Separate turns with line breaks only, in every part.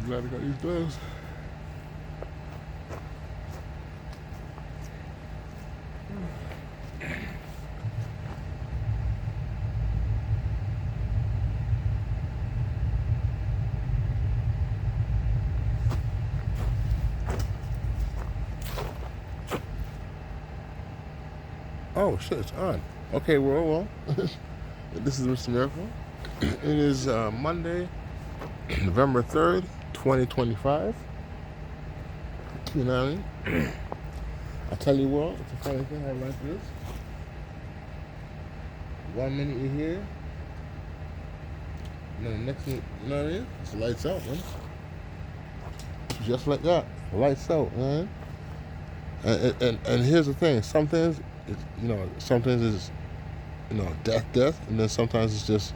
glad I got these gloves. Oh shit, it's on. Okay, well, this is Mr. Miracle. It is Monday, November 3rd, 2025. You know what I mean? I tell you what, it's a funny thing how life is. 1 minute you're here, and then the next minute, you know what I mean? It's lights out, man. Just like that, lights out, man. And here's the thing, sometimes, sometimes it's, death, and then sometimes it's just,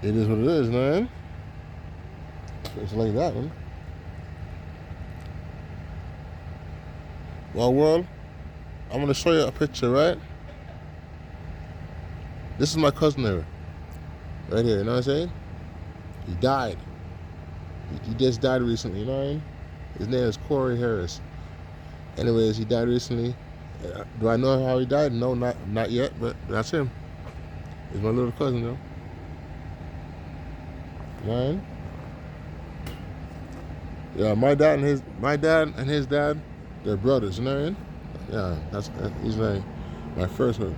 it is what it is, man. It's like that, man. Well, world, I'm gonna show you a picture, right? This is my cousin there, right here. You know what I'm saying? He died. He just died recently. You know what I mean? His name is Corey Harris. Anyways, he died recently. Do I know how he died? No, not yet. But that's him. He's my little cousin, though. You know what I mean? Yeah, my dad and his dad, they're brothers. You know what I mean? Yeah, he's like my first one.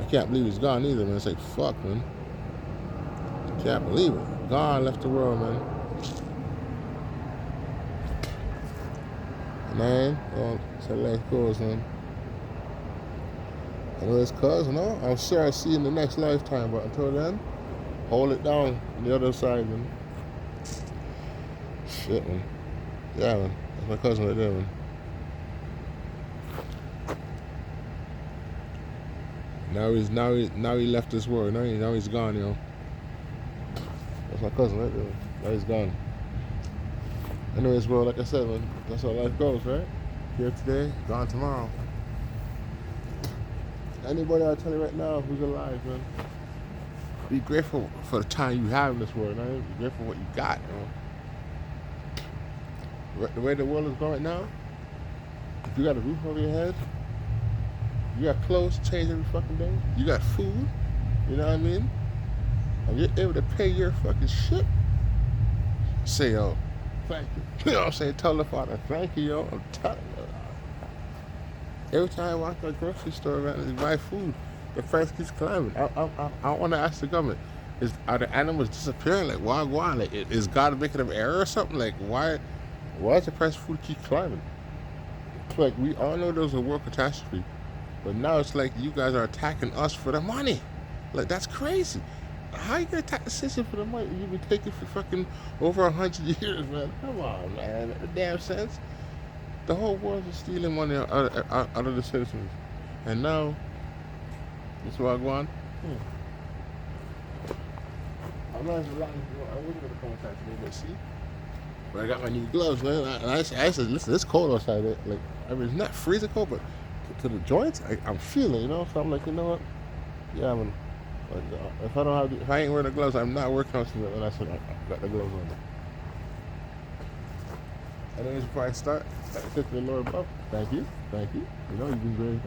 I can't believe he's gone either, man. It's like, fuck, man. Can't believe it. Gone, left the world, man. Man, so life goes, man. Anyways, cuz, I'm sure I'll see you in the next lifetime, but until then, hold it down on the other side, man. Shit, man. Yeah, man. That's my cousin right there, man. Now he left this world. Now he's gone, That's my cousin right there. Now he's gone. Anyways, bro, like I said, man, that's how life goes, right? Here today, gone tomorrow. Anybody I'll tell you right now who's alive, man, be grateful for the time you have in this world, man. Be grateful for what you got, The way the world is going right now, if you got a roof over your head, you got clothes to change every fucking day, you got food, you know what I mean? And you're able to pay your fucking shit, say, yo, thank you. You know what I'm saying? Tell the Father, thank you, yo. I'm telling you. Every time I walk to the grocery store, man, and buy food, the price keeps climbing. I want to ask the government, are the animals disappearing? Like, why? Like, is God making an error or something? Like, why does the price of food keep climbing? It's like, we all know there was a world catastrophe, but now it's like you guys are attacking us for the money. Like, that's crazy. How you gonna attack the system for the money you've been taking for fucking over 100 years, man? Come on, man. That damn sense. The whole world is stealing money out of the citizens. And now, this what I go on. I'm not as lying. I wasn't gonna come inside today, but see. But I got my new gloves, man. And I said, listen, it's cold outside. Like, I mean, it's not freezing cold, but to the joints, I'm feeling, So I'm like, you know what? Yeah, man. Like, if I ain't wearing the gloves, I'm not working out today. And I said, I got the gloves on. Anyways, before I start, I thank the Lord above. Thank you. You've been very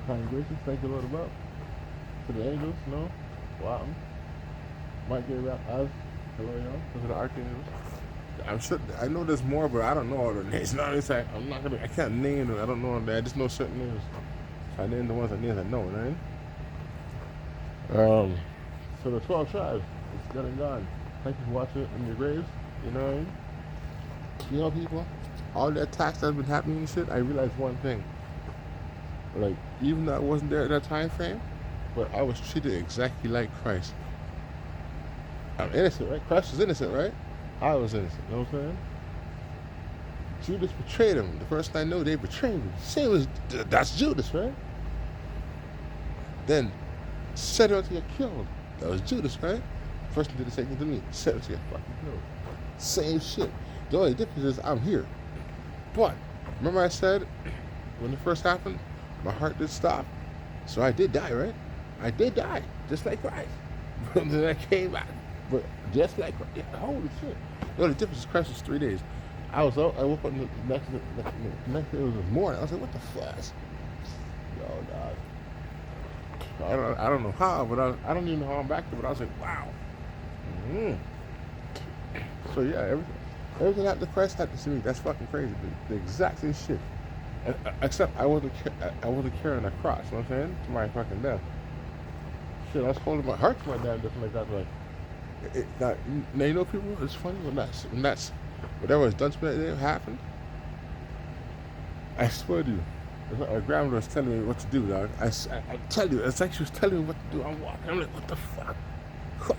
kind and gracious. Thank the Lord above. To the angels, wow. Might get wrapped as hello, to the archangels. I'm sure I know there's more, but I don't know all the names. No, it's like I can't name them. I don't know them. I just know certain names. So I name the ones I know, right? So the 12 tribes, it's dead and gone. Thank you for watching it in your graves. You know what I mean? People, all the attacks that's been happening and shit, I realized one thing. Like, even though I wasn't there at that time frame, but I was treated exactly like Christ. I'm innocent, right? Christ was innocent, right? I was innocent, you know what I'm saying? Judas betrayed him. The first thing I know, they betrayed him. Same as, that's Judas, right? Then, set out to get killed. That was Judas, right? First one did the same thing to me. Set out to get fucking killed. Same shit. The only difference is I'm here. But, remember I said, when it first happened, my heart did stop. So I did die, right? I did die, just like Christ. But then I came back. But just like, yeah, holy shit. The only difference is Christ was 3 days. I was out, I woke up the next day, it was this morning. I was like, what the fuck? Yo, dog. I don't know how, but I don't even know how I'm back there, but I was like, wow. Mm. So yeah, everything after Christ happened to me. That's fucking crazy. The exact same shit. Except I wasn't carrying a cross. You know what I'm saying? To my fucking death. Shit, I was holding my heart to my damn death like that. Like, now you know, people. It's funny when that's whatever was done to me that day happened. I swear to you, it's like my grandmother was telling me what to do, dog. I tell you, it's like she was telling me what to do. I'm walking. I'm like, what the fuck?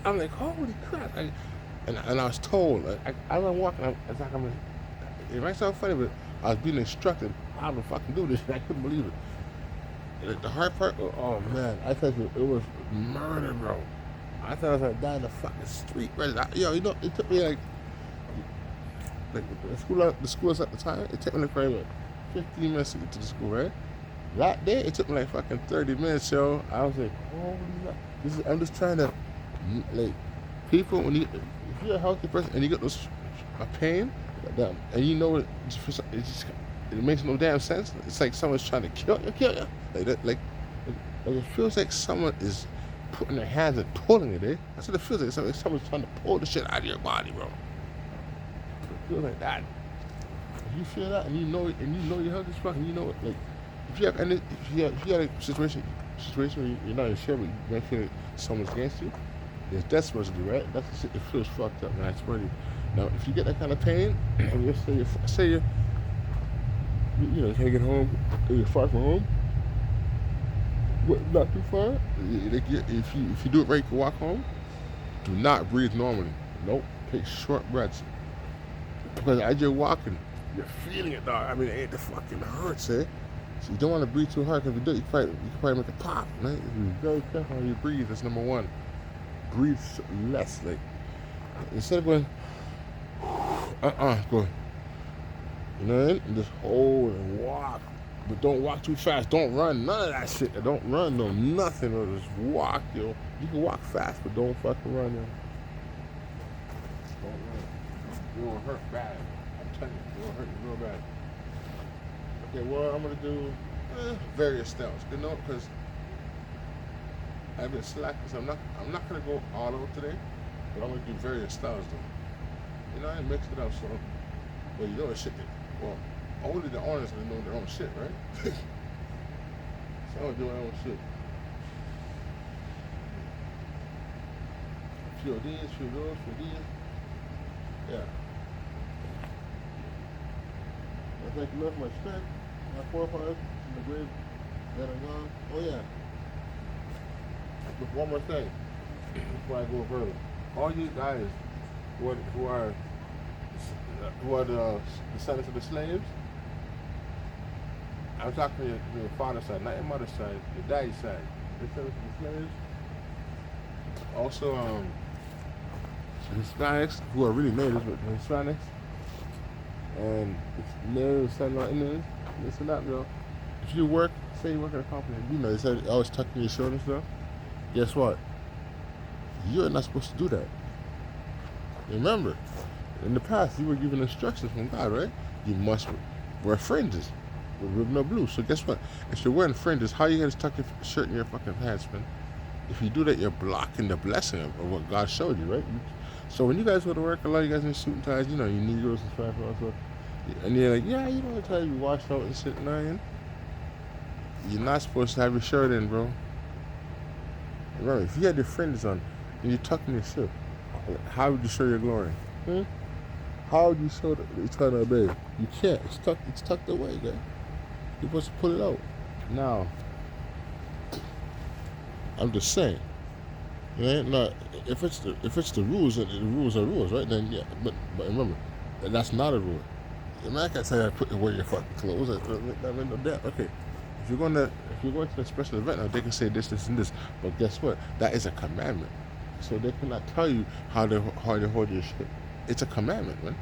I'm like, holy crap! And I was told, as I'm walking, it's like it might sound funny, but I was being instructed how to fucking do this, and I couldn't believe it. The hard part, oh man, I tell you, it was murder, bro. I thought I was like down the fucking street, right? Yo, you know, it took me like the school was at the time. It took me like probably 15 minutes to get to the school, right? That day, it took me like fucking 30 minutes, yo. I was like, holy, I'm just trying to, like, people, if you're a healthy person and you get those a pain, and you know it makes no damn sense. It's like someone's trying to kill you. Like that, like it feels like someone is putting their hands and pulling it, eh? That's what it feels like. Someone's trying to pull the shit out of your body, bro. It feels like that. If you feel that and you know your health is fucking, you know it. Like if you have a situation where you're not even sure, but you might feel like someone's against you. There's death supposed to do, right? That's the shit that feels fucked up, man. I swear to you. Now, if you get that kind of pain, and you say you can't get home, you're far from home, but not too far. If you do it right, you can walk home. Do not breathe normally. Nope. Take short breaths. Because as you're walking, you're feeling it, dog. I mean, it fucking hurts, eh? So you don't want to breathe too hard, because if you do, you can probably make a pop, right? If you're very careful how you breathe, that's number one. Breathe less, like instead of going go, you know what I mean? Just hold and walk, but don't walk too fast. Don't run, none of that shit. Don't run, no nothing, or just walk, yo. You can walk fast, but don't fucking run, yo. Don't run. You will hurt bad. I'm telling you, it will hurt you real bad. Okay, well, I'm gonna do various styles, you know, because I've been slacking, so I'm not gonna go all out today, but I'm gonna do various styles though. You know, I mixed it up, so well, you know the shit that, well, only the owners gonna know their own shit, right? So I'm gonna do my own shit. A few of these, a few of those, a few of these. Yeah. I thank you for my strength, my forefathers, and the grave that are gone. Oh yeah. But one more thing before I go further. All you guys who are the descendants of the slaves, I'm talking to your father's side, not your mother's side, your daddy's side. Descendants of the slaves. Also, Hispanics who are really natives, but Hispanics and natives, Southern Indians. Listen up, yo. If you work, say you work at a company, you know, they said always tucking your shirt and stuff. Guess what? You're not supposed to do that. Remember, in the past, you were given instructions from God, right? You must wear fringes with ribbon or blue. So guess what? If you're wearing fringes, how are you going to tuck your shirt in your fucking pants, man? If you do that, you're blocking the blessing of what God showed you, right? So when you guys go to work, a lot of you guys in suit and ties, you know, you Negroes and stuff, also, and you're like, yeah, you know, I tell you, wash out and shit, and you're not supposed to have your shirt in, bro. Remember, if you had your fringes on and you're tucking your shirt, how would you show your glory? How would you show the eternal babe? You can't. It's tucked away, guys. You're supposed to pull it out. Now, I'm just saying. Right? Now, if it's the rules, the rules are rules, right? Then yeah. But remember, that's not a rule. Man, I can't say I put away your fucking clothes. Okay. If you're going to a special event, now they can say this, and this, but guess what? That is a commandment. So they cannot tell you how to hold your shit. It's a commandment, man.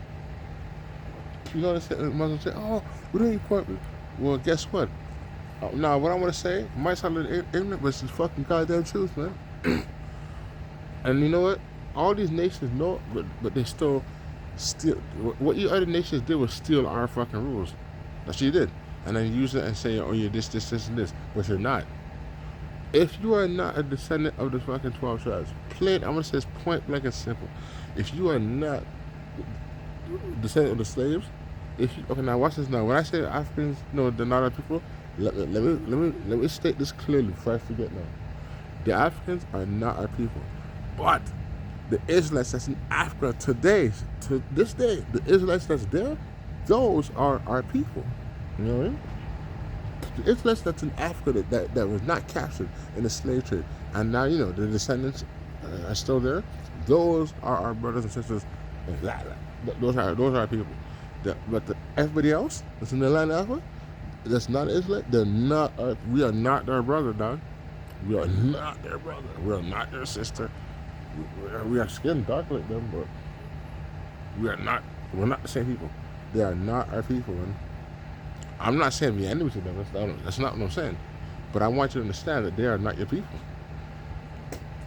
You know what I'm saying? Muslims say, "Oh, we don't report." Well, guess what? Now, what I want to say might sound a little ignorant, but it's the fucking goddamn truth, man. And you know what? all these nations know, but they still, what you other nations did was steal our fucking rules. That's what you did. And then use it and say, oh, you're this, and this. But you're not. If you are not a descendant of the fucking 12 tribes, plain, I'm going to say it's point blank and simple. If you are not descendant of the slaves, okay, now watch this now. When I say Africans, no, they're not our people, let me state this clearly before I forget now. The Africans are not our people. But the Israelites that's in Africa today, to this day, the Israelites that's there, those are our people. You know what I mean? The Israelites that's in Africa that was not captured in the slave trade, and now, you know, the descendants are still there. Those are our brothers and sisters. Those are our people. But everybody else that's in the land of Africa, that's not Israelite, we are not their brother, dog. We are not their brother. We are not their sister. We are skin dark like them, but we're not the same people. They are not our people, man. I'm not saying we enemies to them. That's not what I'm saying. But I want you to understand that they are not your people.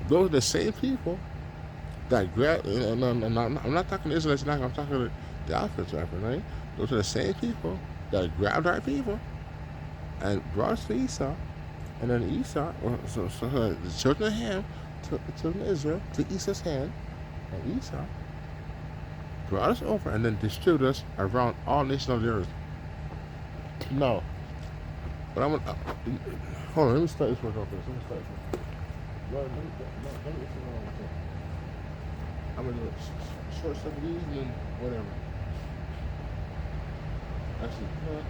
Those are the same people that I'm not talking to Israelites now. I'm talking to the Africans, right? Those are the same people that grabbed our people and brought us to Esau. And then Esau, so the children of Ham took the children of Israel to Esau's hand, and Esau brought us over and then distributed us around all nations of the earth. No. But I'm gonna hold on. Let me start this work off this. I'm gonna do a short stuff of these and then whatever. Actually, right.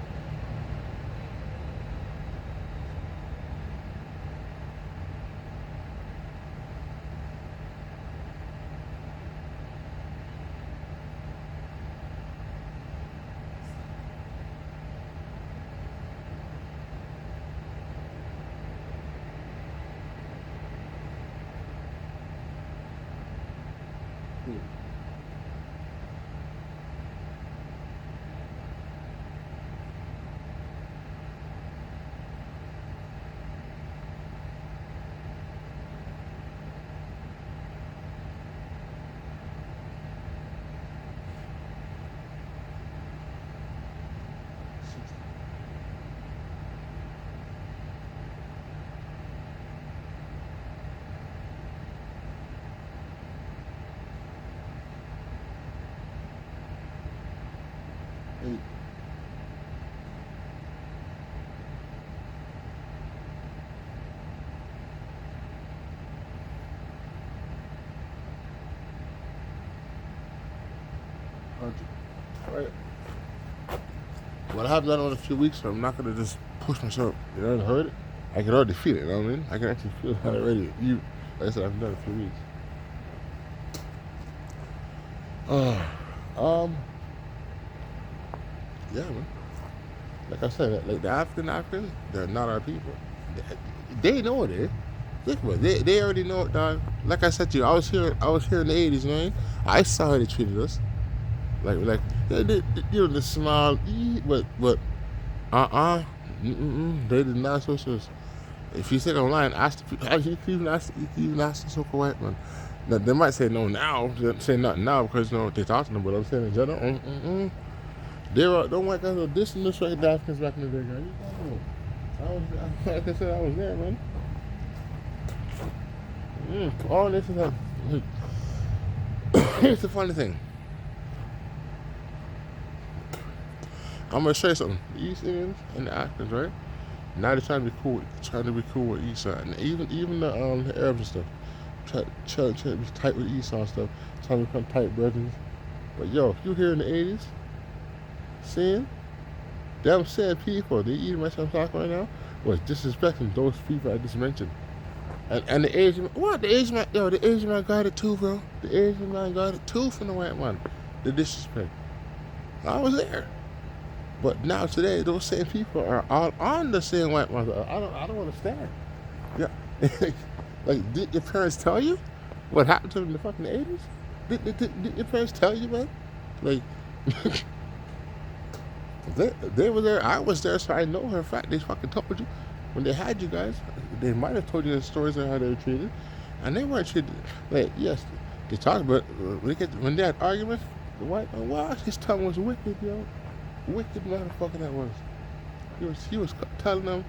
What I have done over a few weeks, so I'm not gonna just push myself. You know, heard it. I can already feel it. You know what I mean? I can actually feel it already. Like I said, I've done it a few weeks. Yeah, man. Like I said, like the Africans, they're not our people. They know it. Think about it. They already know it, dog. Like I said to you, I was here in the '80s, man. I saw how they treated us. Like you know, the smile, but they did not associate us. If you sit online, you can even ask the so-called white man. Now, they might say no now, they say nothing now because you know what they're talking about. But I'm saying in general, them white guys were dissing the straight Africans back in the day, guys. Like I said, I was there, man. All this is here's the funny thing. I'm gonna show you something. The East Indians and the Africans, right? Now they're trying to be cool with Esau, and even the Arabs and stuff, trying to be tight with Esau and stuff, trying to become tight brothers. But yo, if you here in the '80s, seeing them same people, the Edomites I'm talking right now, was disrespecting those people I just mentioned. And the Asian, what? The Asian man got it too, bro. The Asian man got it too from the white man. The disrespect. I was there. But now today, those same people are all on the same white man. I don't understand. Yeah. Like, did your parents tell you what happened to them in the fucking '80s? Did your parents tell you, man? Like, they were there. I was there, so I know for a fact they fucking told you. When they had you guys, they might have told you the stories of how they were treated. And they weren't treated, like, yes, They talk about when they had arguments. The white man, wow, his tongue was wicked, yo. Wicked motherfucker that was. He was telling them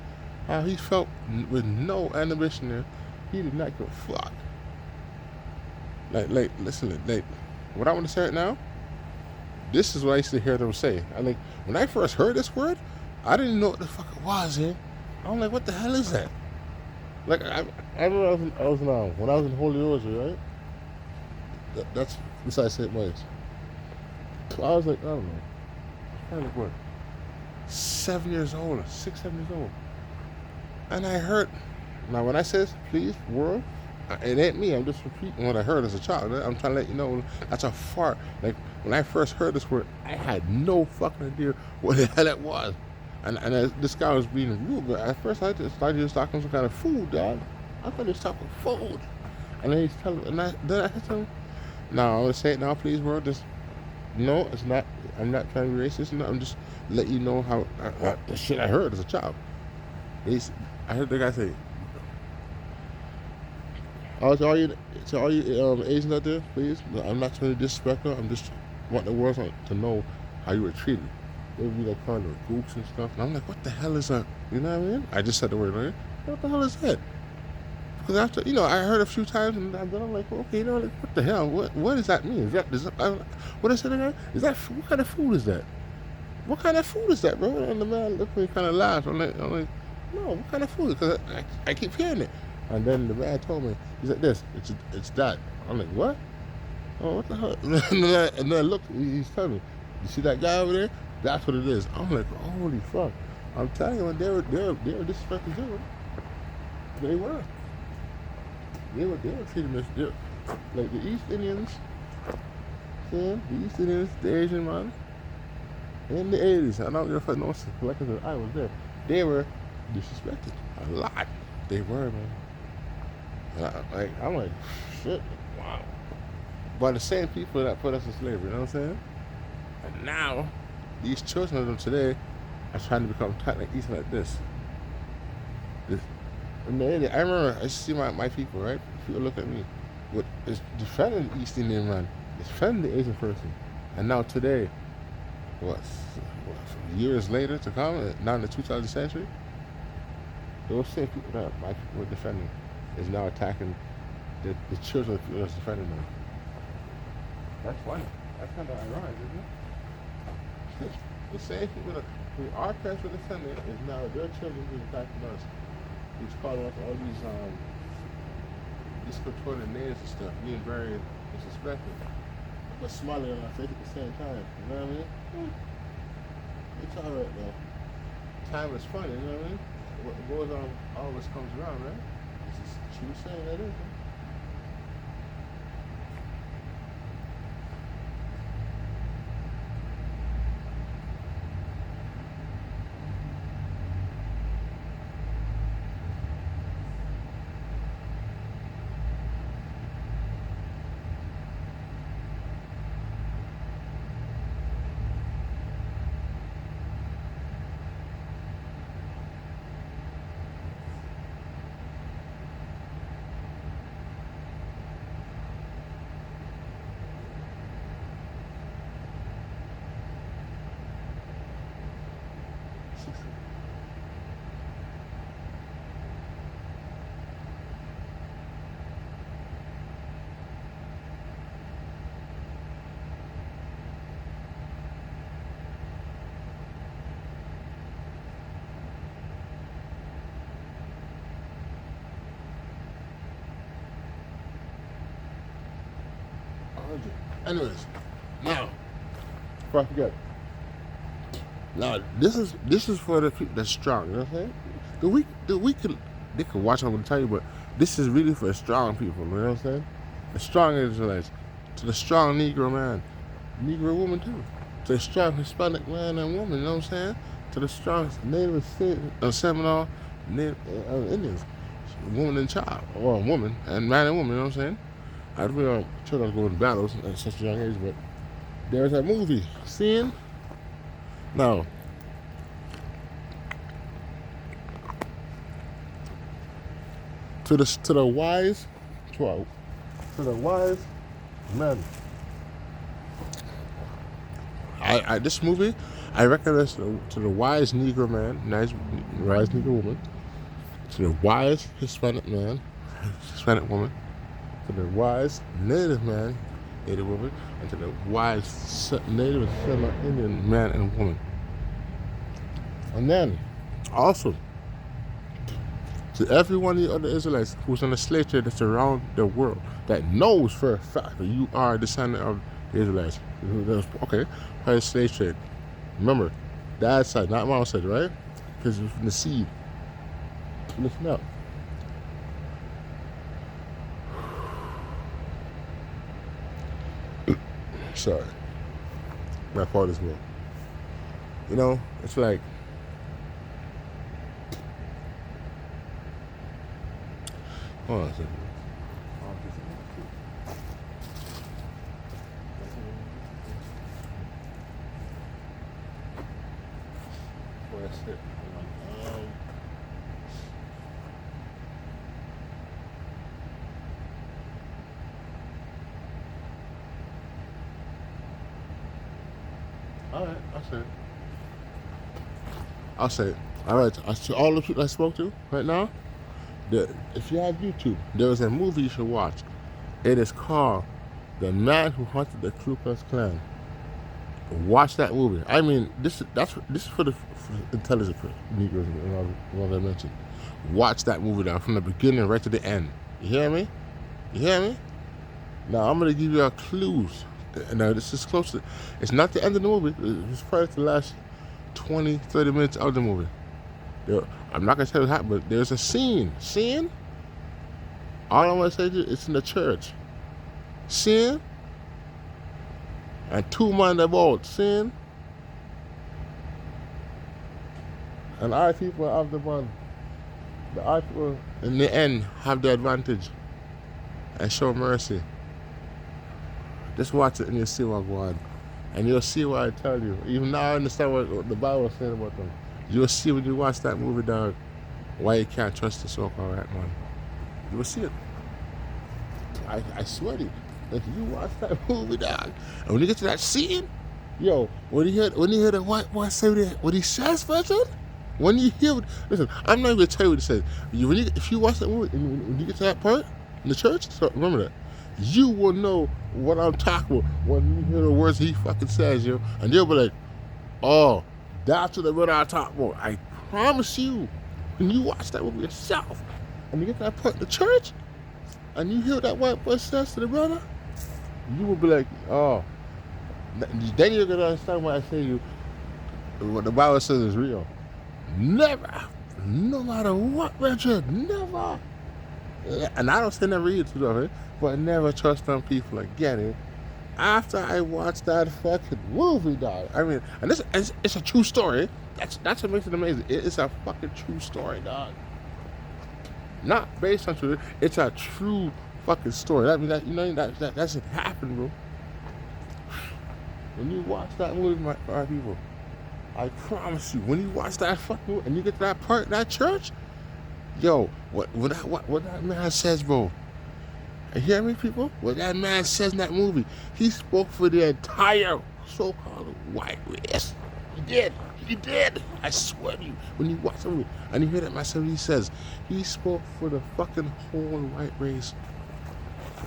how he felt with no ambition there. He did not give a fuck. Listen, what I want to say right now, this is what I used to hear them say. When I first heard this word, I didn't know what the fuck it was, eh? I'm like, what the hell is that? Like, I remember when I was in Holy Rosary, right? That's besides St. Mike's. So I was like, I don't know. I was like, what? 7 years old, 6, 7 years old. And I heard, now when I says, please, world, it ain't me. I'm just repeating what I heard as a child. I'm trying to let you know that's a fart. Like, when I first heard this word, I had no fucking idea what the hell it was. And this guy was being rude, but at first I just thought he was talking some kind of food, dog. I thought he was talking food. And then he's telling, then I said to him, no, I'm going to say it now, please, world. Just, no, it's not, I'm not trying to be racist. No, I'm just letting you know how, the shit I heard as a child. I heard the guy say, oh, to all you Asians out there, please, I'm not trying to disrespect her. I'm just wanting the world to know how you were treated. They would be like calling her gooks and stuff. And I'm like, what the hell is that? You know what I mean? I just said the word, right? What the hell is that? Because after, I heard a few times and then I'm like, okay, like, what the hell? What does that mean? What is it again? What kind of food is that? What kind of food is that, bro? And the man looked at me kind of laughed. I'm like, no, what kind of food? Because I keep hearing it. And then the man told me, he's like, it's that. I'm like, what? Oh, what the hell? And then look, he's telling me, you see that guy over there? That's what it is. I'm like, holy fuck. I'm telling you, when they were disrespecting Jews. They were. They were treating us like the East Indians, the Asian man, in the 80s. I don't know if I know, like I said, I was there. They were disrespected a lot. They were, man. And I'm like, shit, wow. By the same people that put us in slavery, you know what I'm saying? And now, these children of them today are trying to become tight like East like this. I remember I see my people, right? People look at me, is defending the East Indian man, defending the Asian person, and now today, years later to come, now in the 2000th century, those same people that my people were defending is now attacking the children of people that's defending them. That's funny. That's kind of ironic, isn't it? The same people who our parents were defending is now their children who's attacking us. He's calling us all these discontorted names and stuff, being very disrespectful, but smiling on our face at the same time. You know what I mean? It's all right though. Time is funny. You know what I mean? What goes on always comes around, right? This is true saying that is. Right? Anyways, now, before I forget, now this is for the people that's strong. You know what I'm saying? They could watch. I'm gonna tell you, but this is really for the strong people. You know what I'm saying? The strong Israelites, to the strong Negro man, Negro woman too, to the strong Hispanic man and woman. You know what I'm saying? To the strong Native Seminole Native Indians, woman and child, or woman and man and woman. You know what I'm saying? I don't know children go in battles at such a young age, but there's that movie, Seeing. Now, to the wise Man, I this movie, I recommend this to the wise Negro man, nice wise Negro woman, to the wise Hispanic man, Hispanic woman, to the wise Native man, Native woman, and to the wise Native and Semi-Indian man and woman. And then, also, to every one of the other Israelites who's on the slave trade that's around the world that knows for a fact that you are a descendant of the Israelites. Okay, by the slave trade. Remember, dad's side, not mom's side, right? Because it's from the seed. Listen up. Sorry. My fault as well. You know, it's like, hold on a second. That's it. All right, I'll say it. All right, to all the people I spoke to right now, if you have YouTube, there is a movie you should watch. It is called The Man Who Hunted the Ku Klux Klan. Watch that movie. I mean, this is for the intelligent Negroes, what I mentioned. Watch that movie down from the beginning right to the end. You hear me? You hear me? Now I'm gonna give you a clues. Now this is close to. It's not the end of the movie. It's probably the last 20, 30 minutes of the movie. I'm not gonna tell you how, but there's a scene. Scene. All I'm gonna say to you, it's in the church. Scene. And two men about sin. And our people have the one. The our people in the end have the advantage and show mercy. Just watch it and you'll see what going on. And you'll see what I tell you. Even now I understand what the Bible is saying about them. You'll see when you watch that movie, dog, why you can't trust the so-called right man. You will see it. I swear to you. If you watch that movie, dog, and when you get to that scene, yo, when you hear the white boy say that, what he says, person, when you hear, listen, I'm not even gonna tell you what he says. If you watch that movie, and when you get to that part in the church, so remember that, you will know what I'm talking about when you hear the words he fucking says, yo, and you'll be like, oh, that's what the brother I'm talking about. I promise you, when you watch that movie yourself, and you get to that part in the church, and you hear that white boy says to the brother, you will be like, oh, then you're gonna understand why I say you, what the Bible says is real. Never, no matter what, Richard, never. And I don't say never either, right? But never trust on people again. After I watched that fucking movie, dog. I mean, and this it's a true story. That's what makes it amazing. It is a fucking true story, dog. Not based on truth. It's a true fucking story. That means that that shit happened, bro. When you watch that movie, our people, I promise you, when you watch that fucking movie and you get to that part in that church, yo, what that man says, bro. You hear me, people? What that man says in that movie, he spoke for the entire so-called white race. He did. I swear to you. When you watch the movie and you hear that man say what he says, he spoke for the fucking whole white race.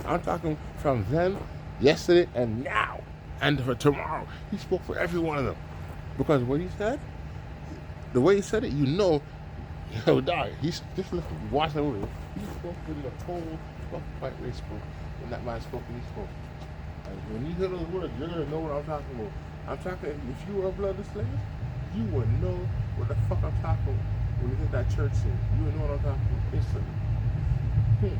I'm talking from then, yesterday, and now, and for tomorrow. He spoke for every one of them. Because what he said, the way he said it, you know, yo, dog, he's just watch that movie. He spoke for the whole fucking white race, bro. When that man spoke, he spoke. And when you hear those words, you're gonna know what I'm talking about. I'm talking, if you were a bloodless slave, you would know what the fuck I'm talking about when you hit that church scene. You would know what I'm talking about instantly.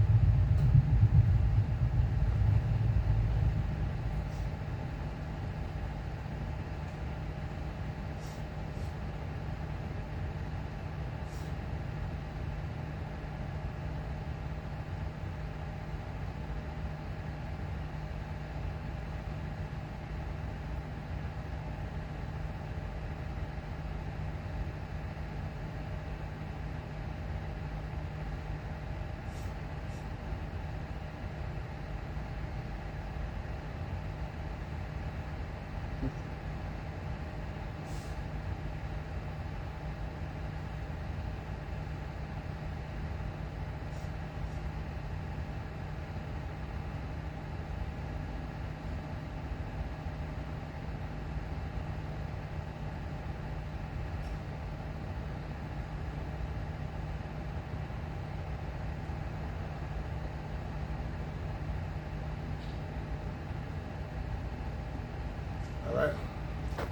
All right.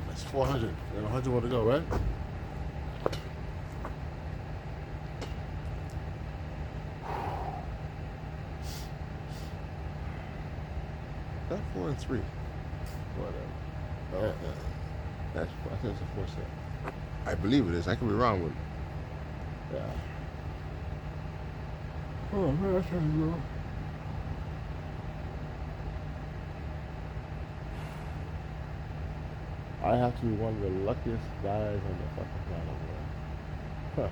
That's 400. We have 100 more to go, right? That 4 and 3. Whatever. That's, I think it's a 4 set. I believe it is. I could be wrong with it. Yeah. Oh man, that's how you go. I have to be one of the luckiest guys on the fucking planet, man. Huh.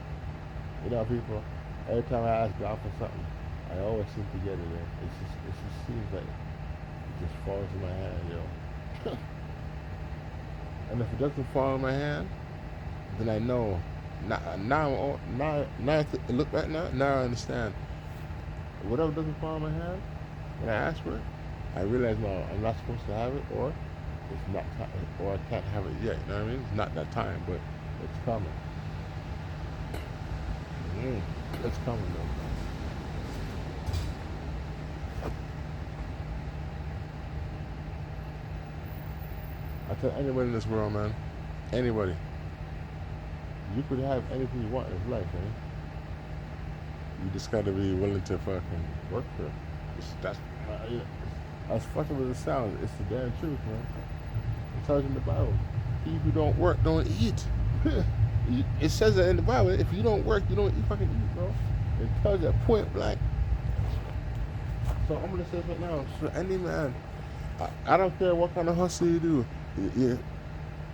You know, people, every time I ask God for something, I always seem to get it. It just seems like it just falls in my hand, yo. And if it doesn't fall in my hand, then I know. Now, look back now I understand. Whatever doesn't fall in my hand, when I ask for it, I realize no, I'm not supposed to have it, or it's not time, or I can't have it yet. You know what I mean? It's not that time, but it's coming. It's coming though. I tell anybody in this world, man, anybody, you could have anything you want in this life, man. You just gotta be willing to fucking work for it. That's as fucked up as it sounds, it's the damn truth, man. It tells you in the Bible, he who don't work don't eat. It says that in the Bible. If you don't work, you don't fucking eat, bro. It tells you point blank. So I'm gonna say it right now. So any man, I don't care what kind of hustle you do.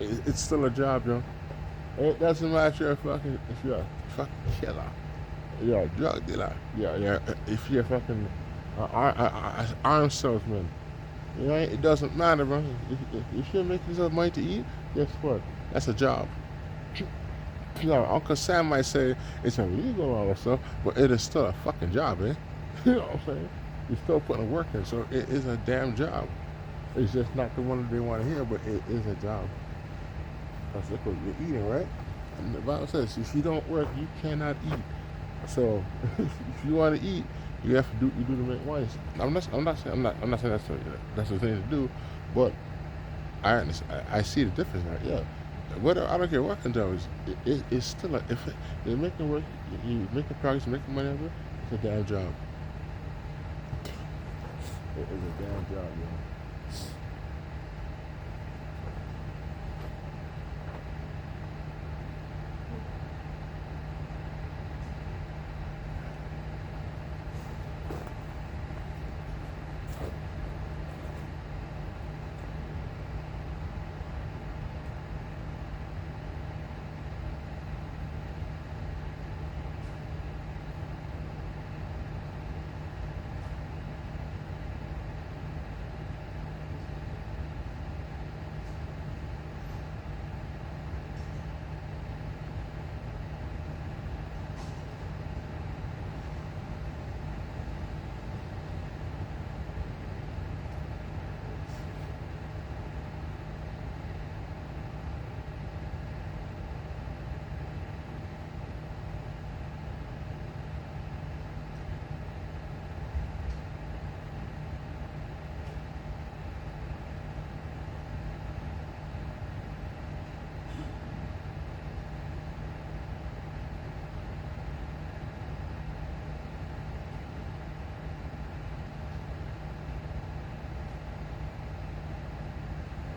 It's still a job, yo. It doesn't matter if you're a fucking killer, you're a drug dealer, if you're a fucking arm salesman. You know, it doesn't matter, bro. If you're making yourself money to eat, guess what? That's a job. You know, Uncle Sam might say it's illegal and all that stuff, but it is still a fucking job, eh? You know what I'm saying? You're still putting work in, so it is a damn job. It's just not the one that they want to hear, but it is a job. Because look what you're eating, right? And the Bible says, if you don't work, you cannot eat. So, if you want to eat, you have to do to make money. I'm not saying that's the thing to do, but I see the difference now. Yeah, whatever. I don't care what country it's still if you're making work, you making progress, making money out of it. It's a damn job. It is a damn job, yo.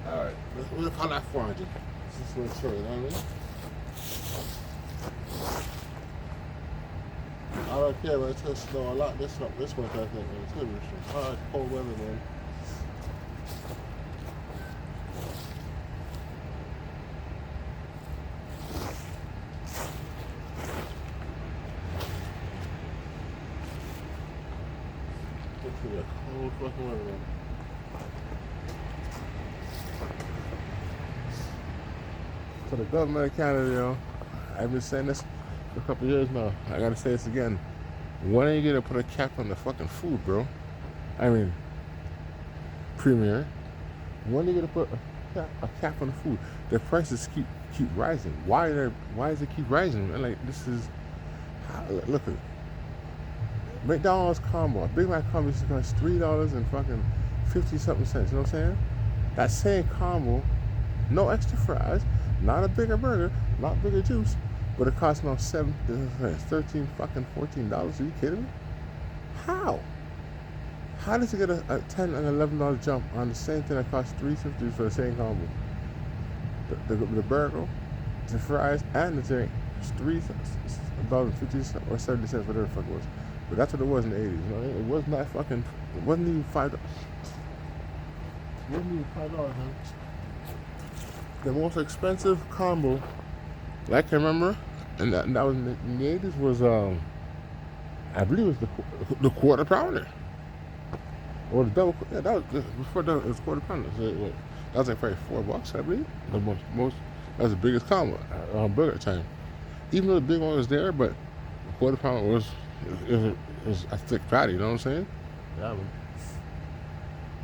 Alright, we'll call that 400. This is for sure, you know what I mean? I don't care, but it's gonna snow a lot this month, I think, man. It's gonna be some hard, cold weather, man. It's gonna be a cold fucking weather, man. To the government of Canada, yo, I've been saying this for a couple of years now. I gotta say this again. When are you gonna put a cap on the fucking food, bro? I mean, Premier, when are you gonna put a cap on the food? The prices keep rising. Why does it keep rising? And like this is, look at McDonald's combo. A Big Mac combo is $3 and fucking 50 something cents. You know what I'm saying? That same combo No extra fries, not a bigger burger, not bigger juice, but it costs now 13 fucking $14. Are you kidding me? How? How does it get a $10 and $11 jump on the same thing that costs $3.50 for the same combo? The burger, the fries, and the drink. It's $3.50 or 70 cents, whatever the fuck it was. But that's what it was in the 80s. You know? It was not fucking. It wasn't even $5. It wasn't even $5, man. The most expensive combo, I can remember, and that was in the 80s, was I believe it was the quarter pounder. Or the double, yeah, that was before it was quarter pounder. So that was like probably $4, I believe. The most that was the biggest combo burger at the time. Even though the big one was there, but the quarter pounder was a thick patty. You know what I'm saying? Yeah, man.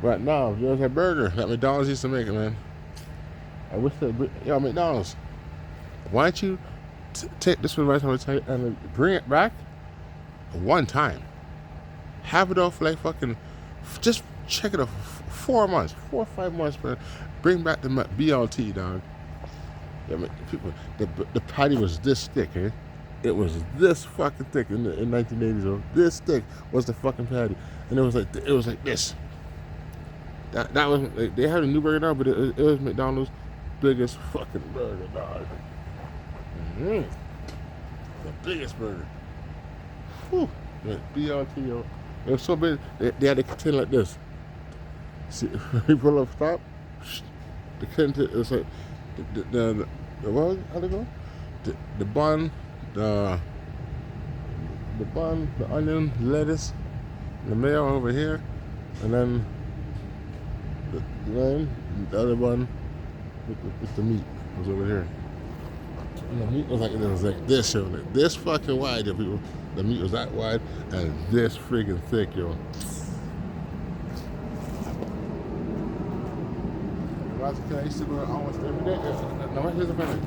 Right now, there's that burger that McDonald's used to make it, man. I wish that, yo, McDonald's, why don't you take this advice I'm gonna tell you and bring it back one time. Have it off like fucking, just check it out for 4 months, 4 or 5 months, man. Bring back the BLT, dog. Yeah, man, people, the patty was this thick, eh? It was this fucking thick in 1980s. Though. This thick was the fucking patty, and it was like this. That was like, they had a new burger now, but it was McDonald's biggest fucking burger, dog. The biggest burger. Whew. BLT, yo. It was so big, they had to contain like this. See, you pull up top, the content, it was like, the what, how they go? The bun, the onion, lettuce, the mayo over here, and then the other bun with the meat was over here. And the meat was like this, yo, like this fucking wide, yo, people. The meat was that wide and this freaking thick, yo. When I was a kid, I used to go almost every day. Now here's the thing.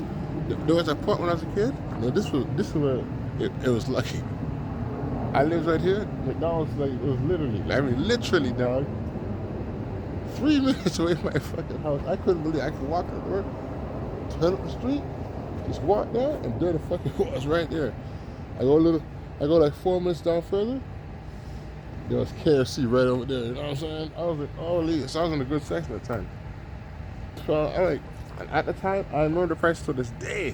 There was a point when I was a kid. Now this was where it was lucky. I lived right here. McDonald's, like, it was literally, dog. 3 minutes away from my fucking house. I couldn't believe I could walk out the door, turn up the street, just walk there, and there the fucking was right there. I go like 4 minutes down further. There was KFC right over there. You know what I'm saying? I was like, holy! So I was in a good section at the time. So at the time, I remember the price to this day.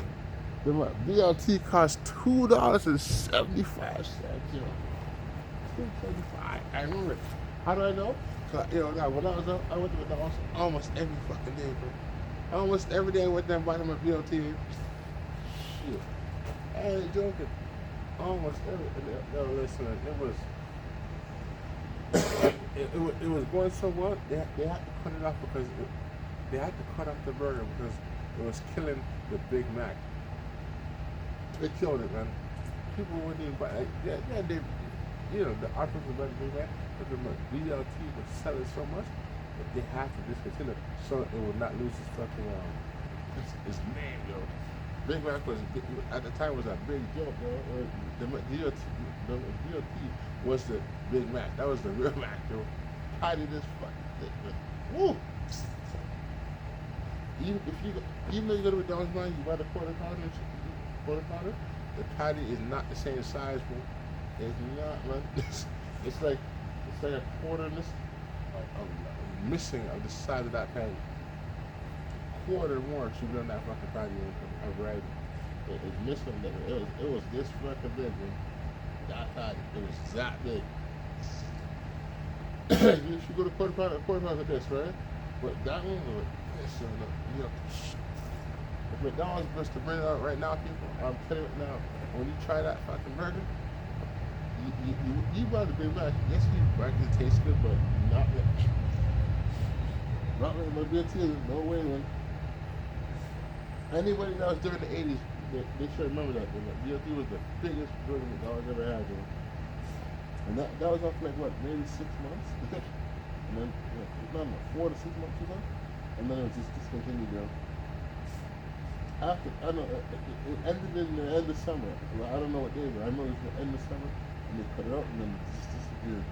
The BLT cost $2.75. $2.75. I remember it. How do I know? Cause when I was up, I went to McDonald's almost every fucking day, bro. Almost every day I went there and bought them a BLT. Shit, I ain't joking. Almost every. No, listen, it was going so well. They had to cut it off because they had to cut off the burger because it was killing the Big Mac. It killed it, man. People wouldn't even buy. They, the offers were better than that, but the BLT was selling so much that they had to discontinue it so it would not lose its fucking its name, yo. Big Mac was at the time was a big joke, yo. The BLT was the Big Mac. That was the real Mac, yo. Patty this fucking thick, man. Woo! Even though you go to McDonald's now, you buy the quarter pounder, the patty is not the same size, bro. It's not, man. It's like a quarter missing of the size of that patty. Quarter more should be on that fucking patty of variety. It's missing that. It was this fucking big, man. That patty, it was that big. You should go to quarter pounder like this, right? But that one was this, if McDonald's was to bring it out right now, people, I'm telling you right now, when you try that fucking burger, you buy the Big Mac. Yes, it tastes good, but not like no BLT. No way, man. Anybody that was during the 80s, they should remember that. BLT was the biggest burger McDonald's ever had, man. And that was off like what, maybe 6 months, and then 4 to 6 months or something, and then it was just discontinued, yo. After I don't know, it ended in the end of summer. Well, I don't know what day, but I know it was the end of summer, and they cut it out, and then it just disappeared.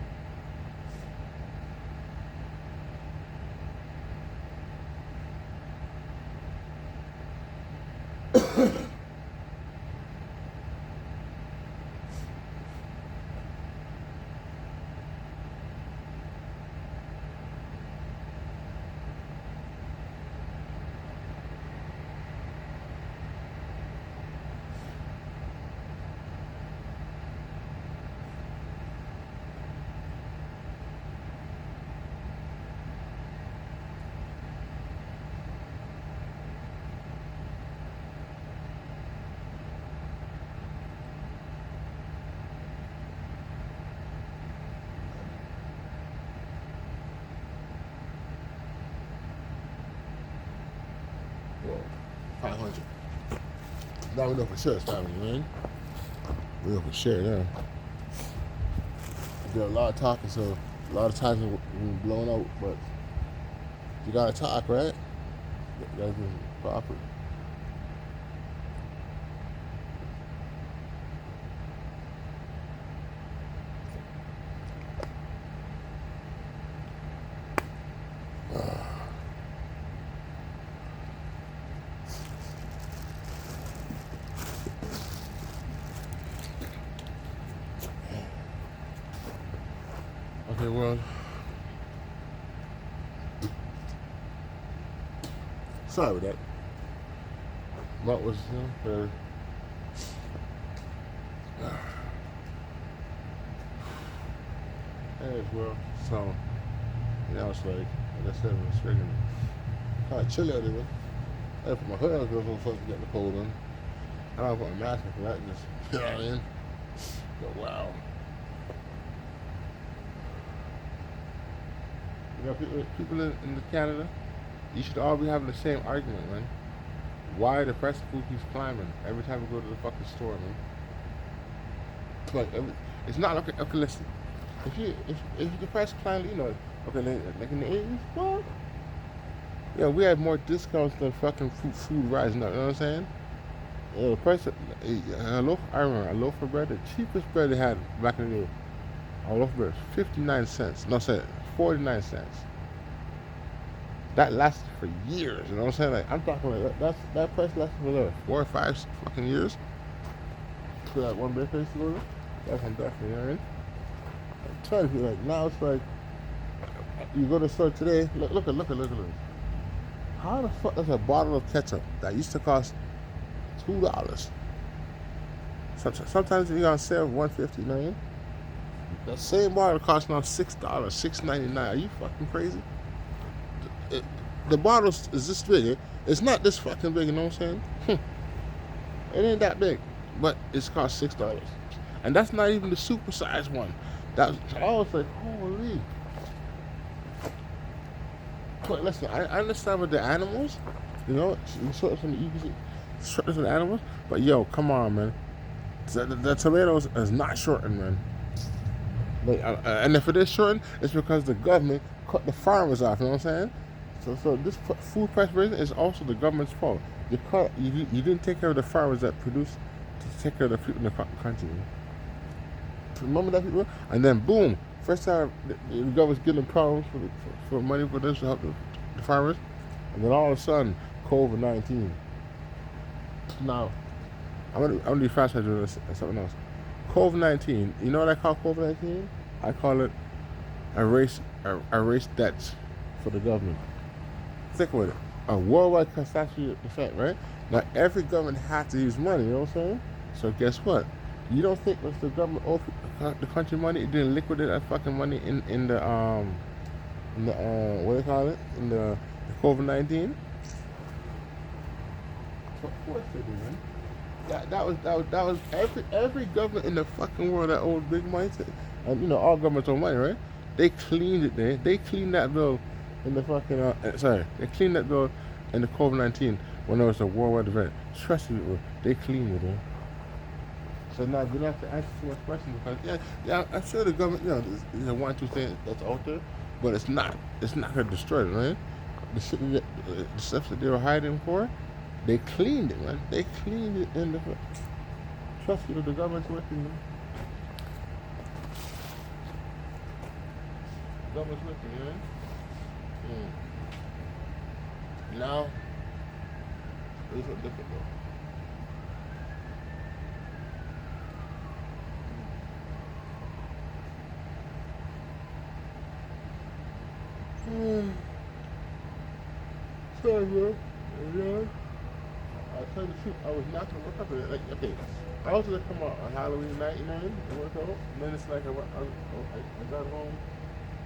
Well, 500. Now we know for sure it's 500, man. We know for sure now. There's a lot of talking, so a lot of times we're blown out, but you gotta talk, right? That's proper. Okay, well, sorry about that. What was, as well. So, it's like I said, it was freaking kind of chilly out there. I had to put my hood on because I'm supposed to get the cold in. I don't put my mask on for that, just, you know what I mean? But wow. You know, people in Canada, you should all be having the same argument, man. Why the price of food keeps climbing every time we go to the fucking store, man? It's like, it's not, okay, listen. If the price climb, okay, like in the 80s, well, yeah, we had more discounts than fucking food rising up, you know what I'm saying? The price of I remember a loaf of bread, the cheapest bread they had back in the day, a loaf of bread, 59 cents. No, say 49 cents. That lasted for years, you know what I'm saying? Like, I'm talking like, that price lasted for like 4 or 5 fucking years. For that one bread place to go to. That's on definitely, you know what I mean? I'm telling you, like, now it's like, you go to the store today, look at. How the fuck does a bottle of ketchup that used to cost $2? Sometimes you on sale $1.50, you know what I mean? That same bottle costs now $6, $6.99. Are you fucking crazy? The bottle is this big. It's not this fucking big, you know what I'm saying? It ain't that big, but it's cost $6, and that's not even the super sized one. I was like, holy. But listen, I understand with the animals, sort of you can see shortness of the animals, but yo, come on, man. The tomatoes is not shortened, man. Like, and if it is shortened, it's because the government cut the farmers off. You know what I'm saying? So this food price raising is also the government's fault. You didn't take care of the farmers that produce to take care of the people in the country. Remember that, people? And then boom, first time the government's getting problems for money for this to help the farmers, and then all of a sudden COVID-19. Now I'm gonna be fast to do something else. COVID-19. You know what I call COVID-19? I call it erase debts for the government. Think with it. A worldwide catastrophe effect, right? Now every government has to use money. You know what I'm saying? So guess what? You don't think if the government owed the country money, it didn't liquidate that fucking money in the what do you call it? In the COVID-19? Of course they did, man. That was every government in the fucking world that owed big money to, and all governments owe money, right? They cleaned it there. They cleaned that bill in the fucking they cleaned that bill in the COVID-19 when there was a worldwide event. Trust me, they cleaned it, man. So now we don't have to answer too much questions because yeah, I'm sure the government, there's one, two things that's out there, but it's not gonna destroy it, right? The stuff that they were hiding for, they cleaned it, man. They cleaned it in the. Trust me, the government's working, man. The government's working, man. Now, it's a different though. Sorry, bro. Yeah. I tell you the truth, I was not gonna work up in it. Like, okay, I was gonna come out on Halloween night, you know what I mean? And work out. And then it's like I got home.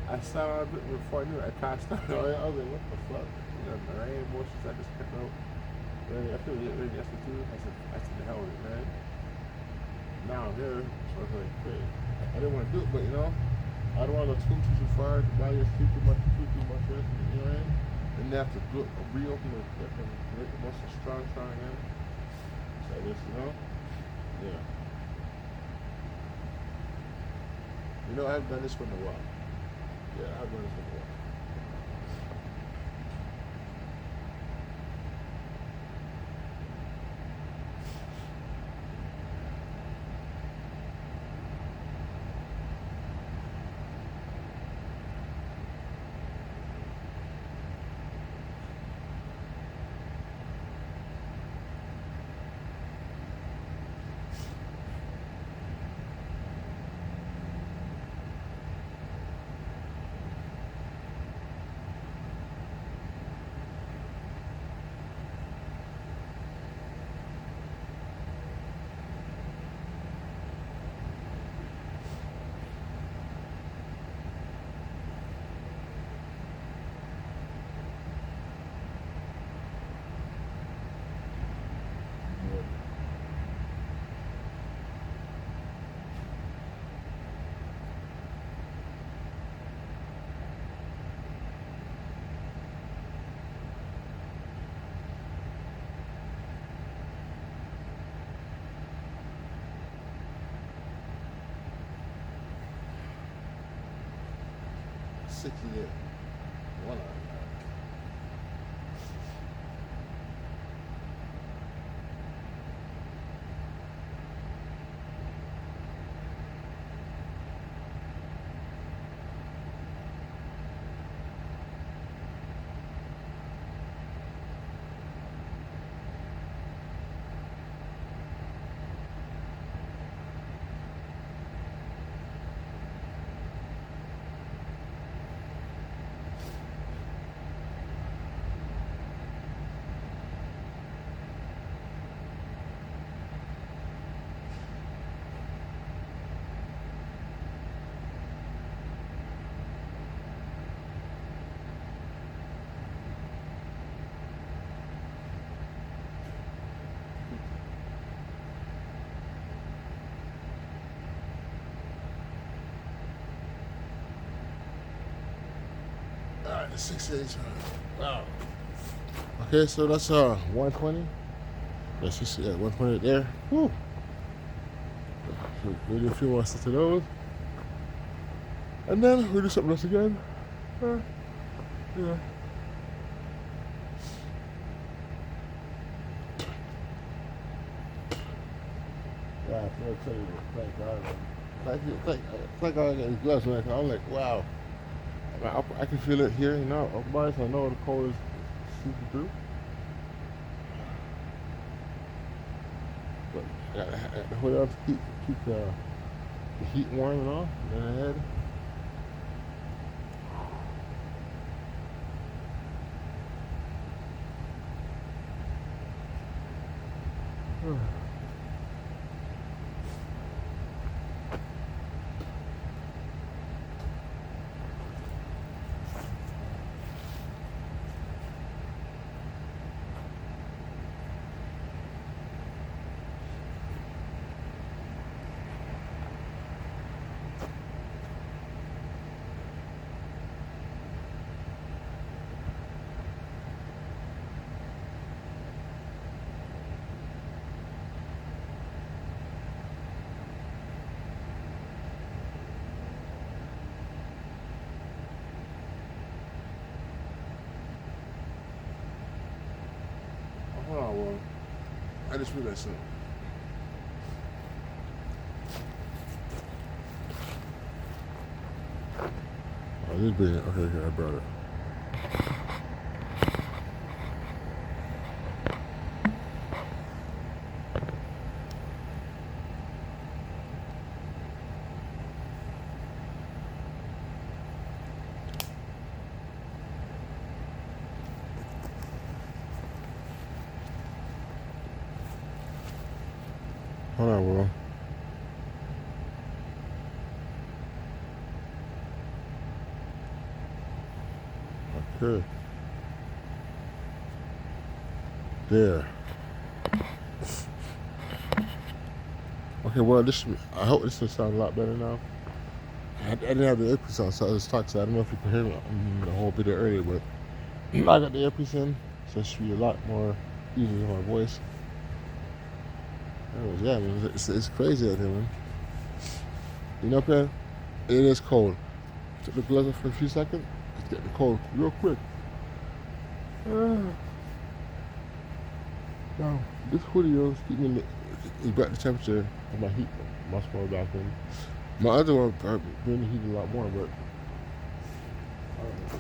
I saw a bit before I knew it. I passed out. I was like, what the fuck? You know, my emotions I just kept out. Really, I feel really yesterday too. I said, the hell with it, man. Now I'm here, so I was like, great. I didn't want to do it, but you know, I don't want to go too far. The body is too much rest, you know what I mean? And they have to reopen the hip and make the muscle strong again. So this, you know? Yeah. You know, I've done this for a while. Yeah, I've done this for a while. 60 years. One of them. Alright, 6 Wow. Okay, so that's 120. Let's just see that 120 there. Woo. So we do a few more sets of those. And then we do something else again. Yeah. Yeah, I'll tell you, thank God. Thank God I got these gloves, man. I'm like, wow. I can feel it here, you know, upper body, so I know the cold is super through. But I gotta hold on to keep the heat warm and all, in the head. Hold on, well, I just realized something. Oh, this big. Okay, I brought it. Hold on, bro. Okay. There. Okay, well, I hope this will sound a lot better now. I didn't have the earpiece on, so I was talking, so I don't know if you could hear me the whole bit earlier, but I got the earpiece in, so it should be a lot more easy in my voice. Anyways, yeah, man, it's crazy out here, man. You know, man, it is cold. Took the gloves off for a few seconds. It's getting cold real quick. Now, this hoodie, though, it brought the temperature of my heat much more back in. My other one bring the heat a lot more, but I don't know.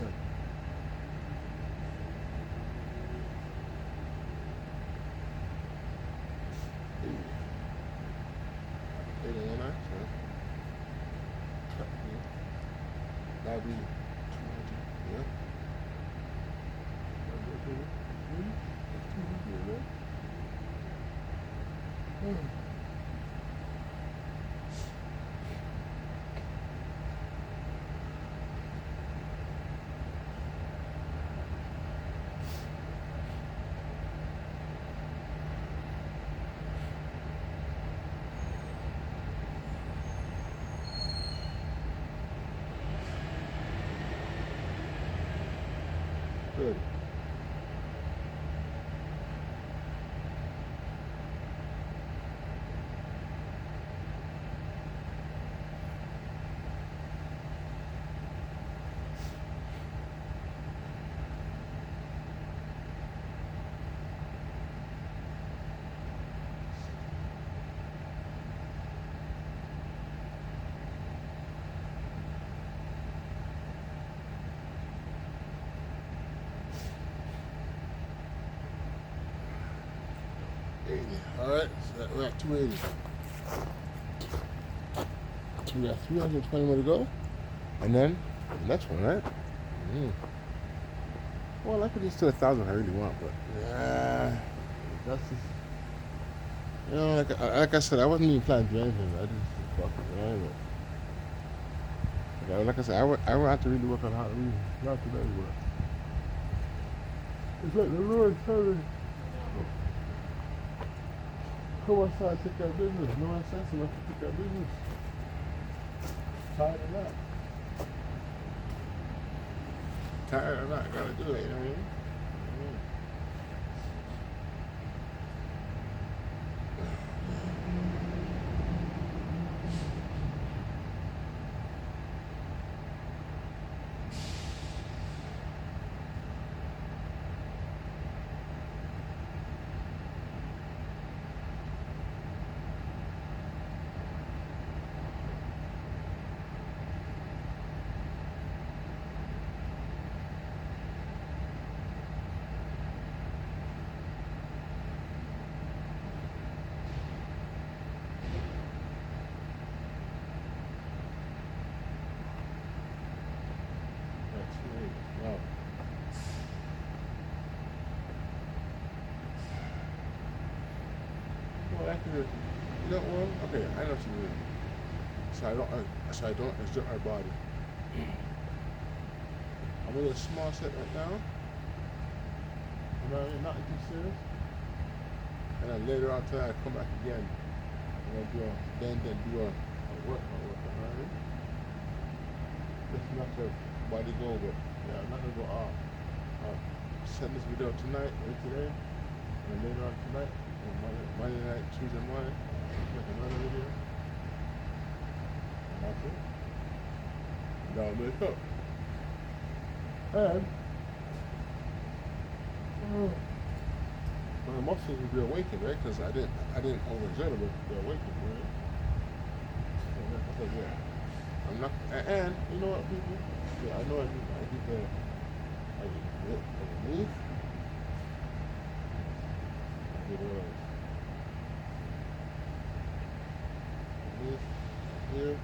So, 81, so that'll be 200, yeah. Good. All right, so we're at 280. So we got 320 more to go, and then the next one, right? Mm. Well, I could just do 1,000 if I really want, but yeah, that's just, like I said, I wasn't even planning to do anything. I just fuck it, right? But, like I said, I would have to really work on how to read, not to anywhere. It's like the Lord telling me, come outside, take care of business. No one sense enough to take care of business. Tired of that. Tired of that. Gotta do it, you know what I mean? Wow. Well, actually, you know what? Okay, I know what you mean. So I don't exert my body. I'm a little small set right now. I'm not too serious. And then later on tonight, I come back again. And then do a workout with them, right? Just not to body go, but yeah, I'm not gonna go off. I'll send this video tonight or today, and later on tonight, and Monday night, Tuesday morning, make another video. And that's it. That'll make up. And my muscles will be awakened, right? Because I didn't overexert them, but they're awakened, right? So that's what I said, yeah. I'm not, and you know what, people? Yeah, I know I did the move. I did move here,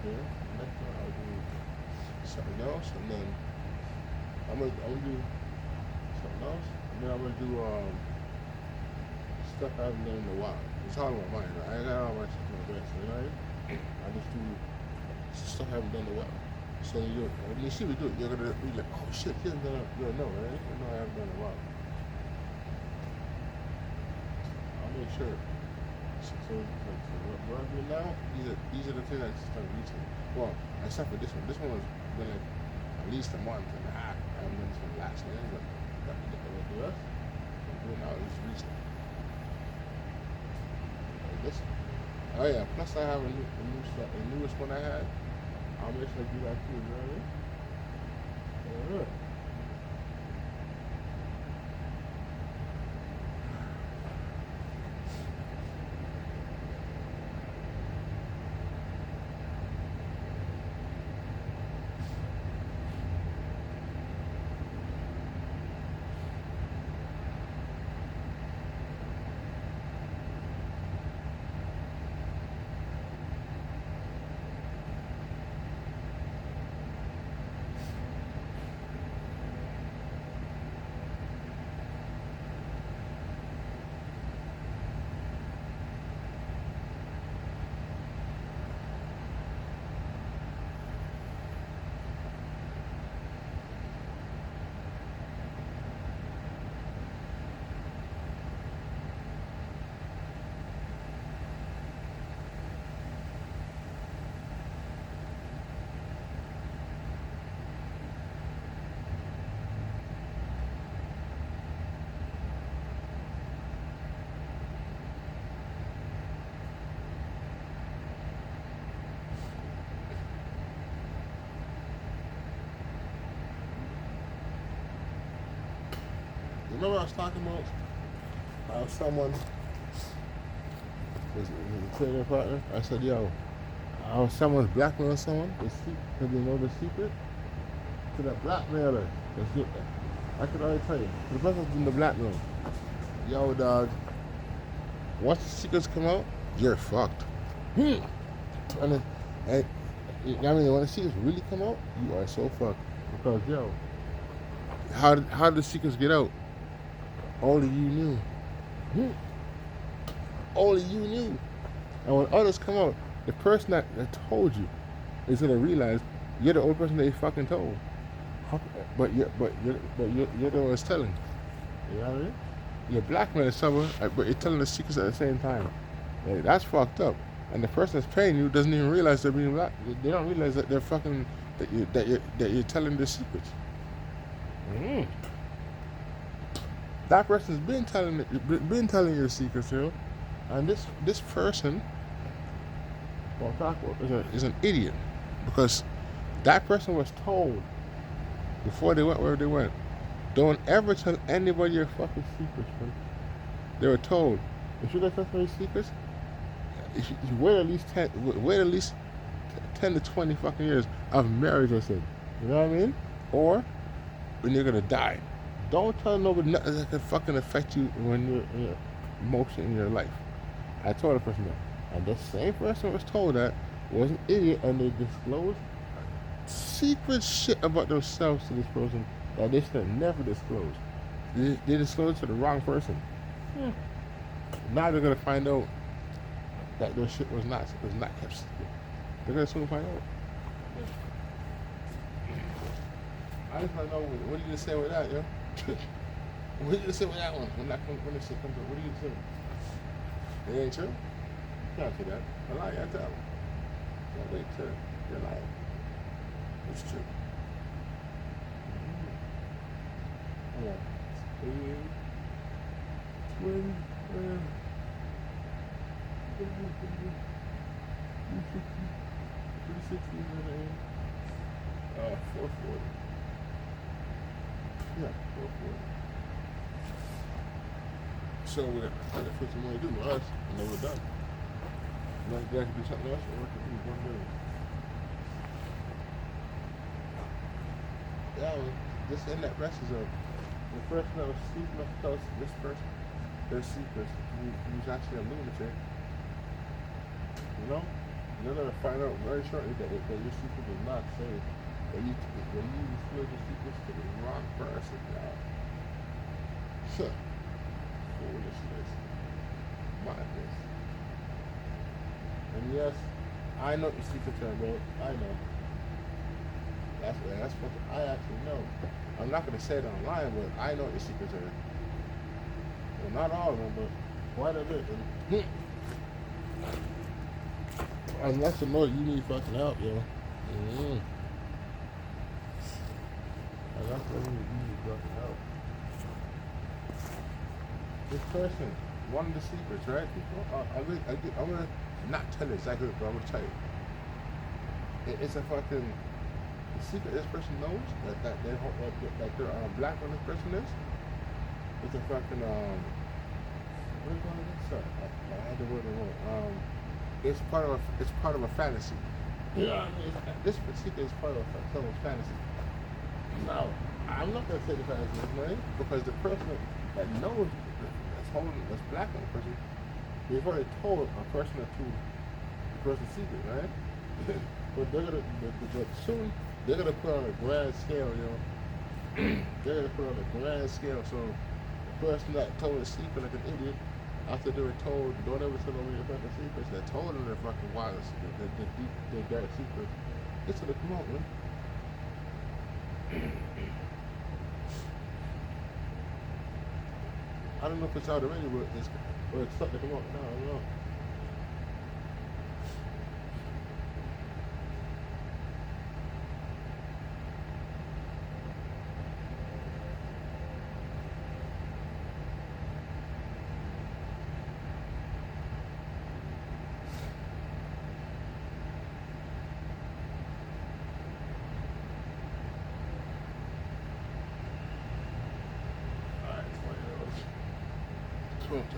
here. Next one I'll do something else, and then I'm gonna do something else, and then I'm gonna do stuff I haven't done in a while. It's all in my mind. Right? I got all my stuff in my brain, so you know. I just do stuff I haven't done in a while. So when you see me do it, you're gonna be like, oh shit, he hasn't done it. You'll know, right? You know I haven't done it in a while. I'll make sure. So what I'm doing now, these are the things I just started recently. Well, except for this one. This one has been like at least a month and a half. I haven't done this one last year, but the rest I'm doing now is recent. Like this. Oh yeah, plus I have the newest one I had. I'll make sure I do that too, you know what I mean? Yeah. Remember what I was talking about? Someone was a trading partner. I said, yo, someone's blackmailing someone. Because they know the secret to the blackmailer. I could already tell you. The person's doing the blackmail. Yo, dog. Once the secrets come out, you're fucked. And you know what I mean? When the secrets really come out, you are so fucked. Because, yo, how did the secrets get out? Only you knew. Only you knew. And when others come out, the person that told you is gonna realize you're the only person they fucking told. But you're the one that's telling. You know what I mean? You're blackmailing someone, but you're telling the secrets at the same time. Like, that's fucked up. And the person that's paying you doesn't even realize they're being black. They don't realize that they're fucking that you're telling the secrets. That person's been telling your secrets, you know. And this person, well, talk about is an idiot, because that person was told before they went where they went, don't ever tell anybody your fucking secrets, man. They were told, if you're gonna tell somebody secrets, you wait at least 10 to 20 fucking years of marriage or something. You know what I mean? Or when you're gonna die. Don't tell nobody nothing that can fucking affect you when you're in your emotion in your life. I told the person that. And the same person was told that was an idiot, and they disclosed secret shit about themselves to this person that they should have never disclosed. They disclosed to the wrong person. Now they're gonna find out that their shit was not kept secret. They're gonna soon find out. I just wanna know what are you gonna say with that, yo? What are you gonna say with that one? When this shit comes up, what are you gonna say? It ain't true? You can't say that. A lie, I tell them. Don't wait till you're lying. It's true. Yeah. 20, 440. Yeah, 440. So we're gonna put some money to do with us, and then we're done. Like that could do something else, or it could be 1 million. Yeah, just in that rest zone. The person that was sleeping up close, this person, their secrets, who's actually a lunatic, you know? You're gonna find out very shortly that your secret is not safe. That you disclose your secrets to the wrong person, y'all. Foolishness. Madness. And yes, I know what your secrets are, bro. I know. That's what I actually know. I'm not gonna say it online, but I know what your secrets are. Well, not all of them, but quite a bit. And that's the know you need fucking help, yo. Mm-hmm. And that's the you need fucking help. This person, one of the secrets, right? I'm gonna not tell you exactly, but I'm gonna tell you. It's a fucking the secret this person knows that they're black when this person is. It's a fucking what do you call it? Sorry, I had the word wrong. It's part of a fantasy. Yeah, this secret is part of someone's fantasy. No, I'm not gonna say the fantasy is right because the person that knows that's black on the person, they've already told a person or two the person's secret, right? But but soon they're gonna put on a grand scale, you know. They're gonna put on a grand scale. So the person that told the secret like an idiot, after they were told, don't ever tell nobody the fucking secrets, that told them their fucking wild secret, the deep, the dark secret. It's gonna come out, man. I don't know if it's out already, but it's starting to come out now. I don't know.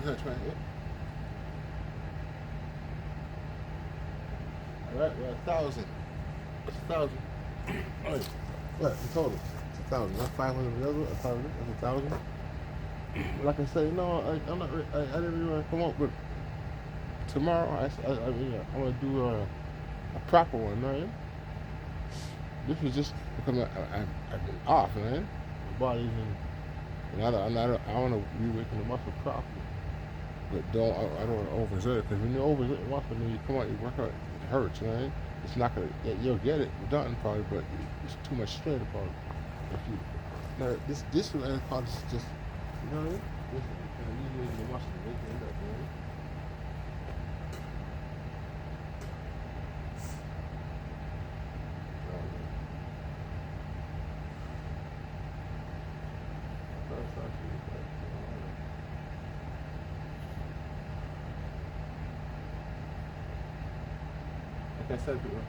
Try it. Alright, we're 1,000. It's 1,000. Alright. What? In total. It's 1,000. Not 500 whatever. 1,000. That's 1,000. Like I say, no, I'm not. I didn't really want to come up, but tomorrow I'm gonna do a proper one, right? This was just because I've been off, man. My body's in, and I want to reawaken the muscle properly. But I don't want to overexert it because when you overexert the muscle, when you come out, you work out, it hurts, man. It's not gonna, you'll get it done probably, but it's too much strain upon it. If you, now this part is just, you know what I mean? This kind of alleviating the muscle, waking it up, man. Like I said, people,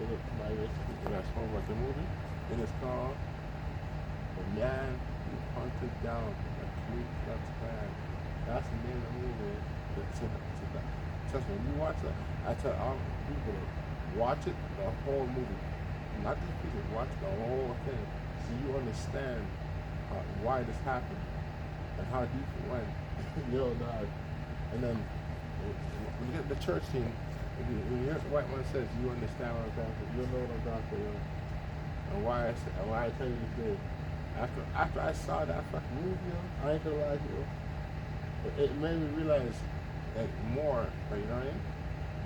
somebody that's home about the movie, and it's called The Man Who Hunted Down a Ku Klux Klan. That's the name of the movie. Trust me, when you watch it, I tell all people to watch it, the whole movie. Not just pieces, watch the whole thing so you understand why this happened and how deep it went. You know, dog. And then when you get the church team, when you hear the white man says, you understand what I'm talking about, you'll know what I'm talking about, and why I tell you this day. After I saw that fucking movie, I ain't gonna lie to you, it made me realize like more, you know what I mean?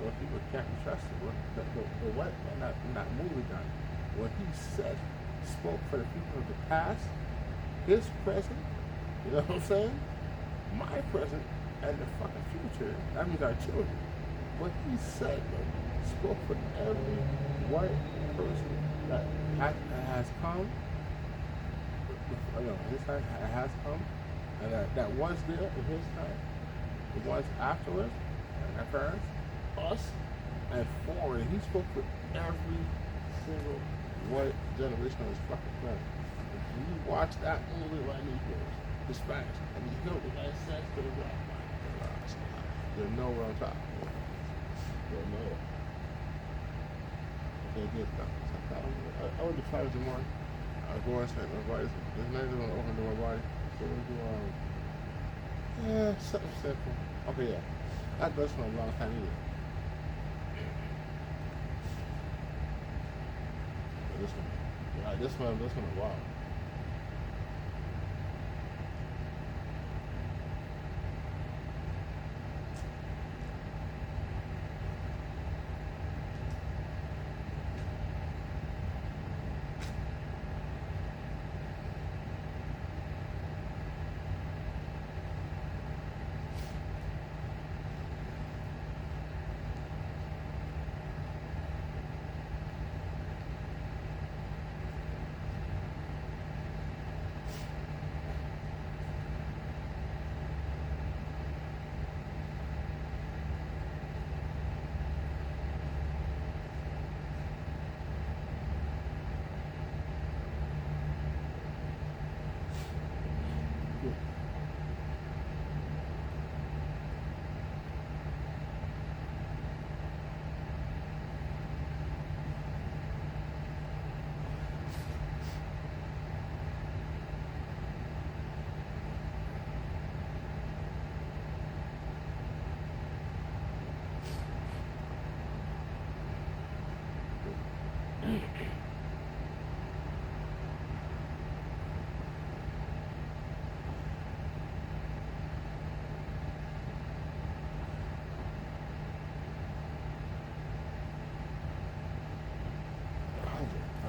Well, people can't be trusted. The white man in that movie done, what he said, spoke for the people of the past, his present, You know what I'm saying? My present and the fucking future. That means our children. What he said, man, spoke for every white person that has come, his time has come, and that was there in his time, the ones afterwards, and our parents, us, and forward. He spoke for every single white generation on this fucking planet. If you watch that movie right Negroes, Hispanics, and you hear what the guy says to the black man, you'll know what I'm talking about. You'll know it. Okay, good stuff. I went to college in the morning. I was going to say my body. There's nothing going to open to my body. So we'll do something simple. Okay, yeah. That does for a long time either. This one. Yeah, this one, wow.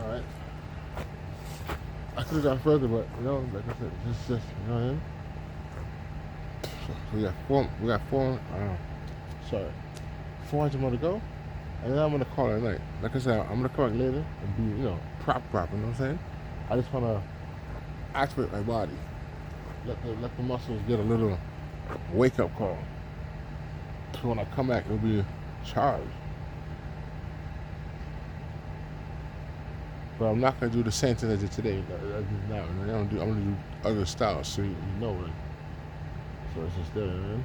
All right. I could have gone further, but like I said, just you know what I mean. So we got four. Sorry, 400 more to go, and then I'm gonna call it a night. Like I said, I'm gonna come back later and be, prop. You know what I'm saying? I just wanna activate my body, let the muscles get a little wake up call. So when I come back, it'll be charged. But I'm not gonna do the same thing I did today. I did now. I'm gonna do other styles, so you know it. So it's just there, man.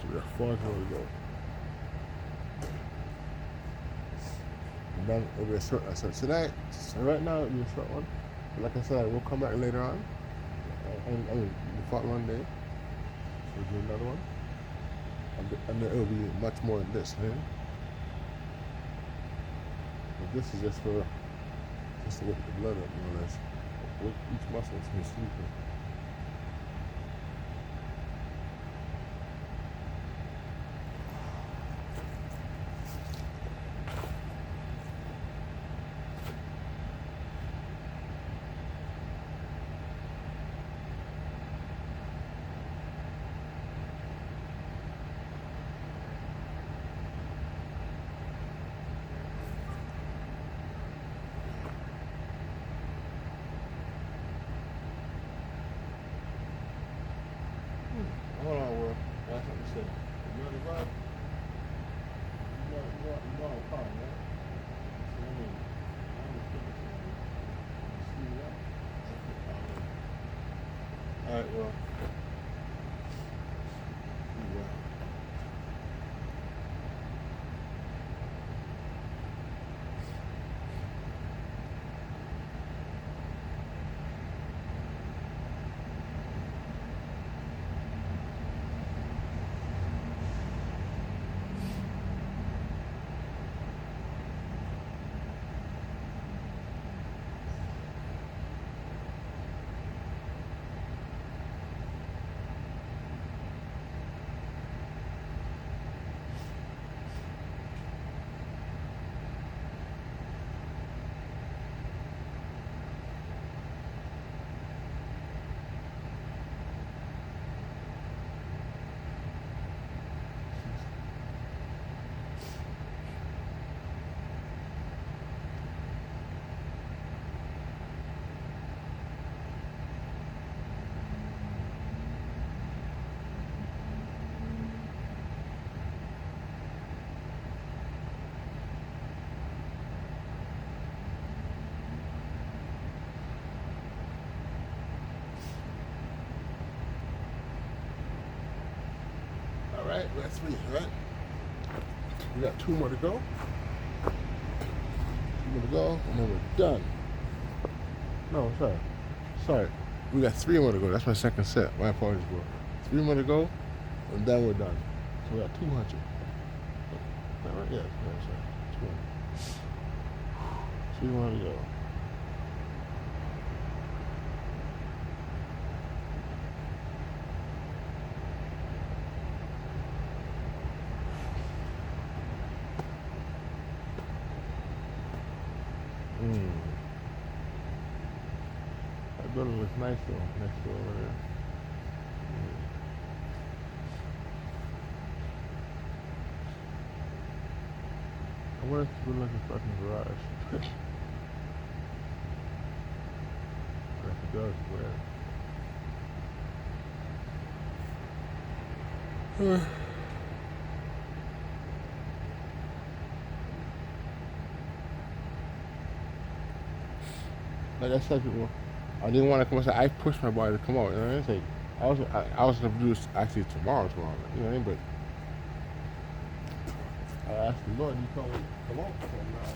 So we got 400 more to go. And then it'll be a short. So tonight, right now it'll be a short one. But like I said, we'll come back later on. And the following day, we'll do another one. And then it'll be much more than this, man. But this is just to wake the blood up, more or less. Wake each muscle to sleeping. Hold on, Will. I got something to say. You on the ride? You on the car, right? So, I'm just thinking speed it up. All right, well. right? We got three, right? We got two more to go. Two more to go, and then we're done. No, sorry. Sorry. We got three more to go. That's my second set. My apologies, bro. Three more to go, and then we're done. So we got 200. Is that right? Yeah, sorry. 200. 3 more to go. That building looks nice though, next door over there. I wonder if people look at fucking garage. If it does, where? Like I said, people, I didn't want to come outside. I pushed my body to come out. You know what I mean? It's like, I was gonna do this actually tomorrow. You know what I mean? But I asked the Lord, you told me to come out. So now,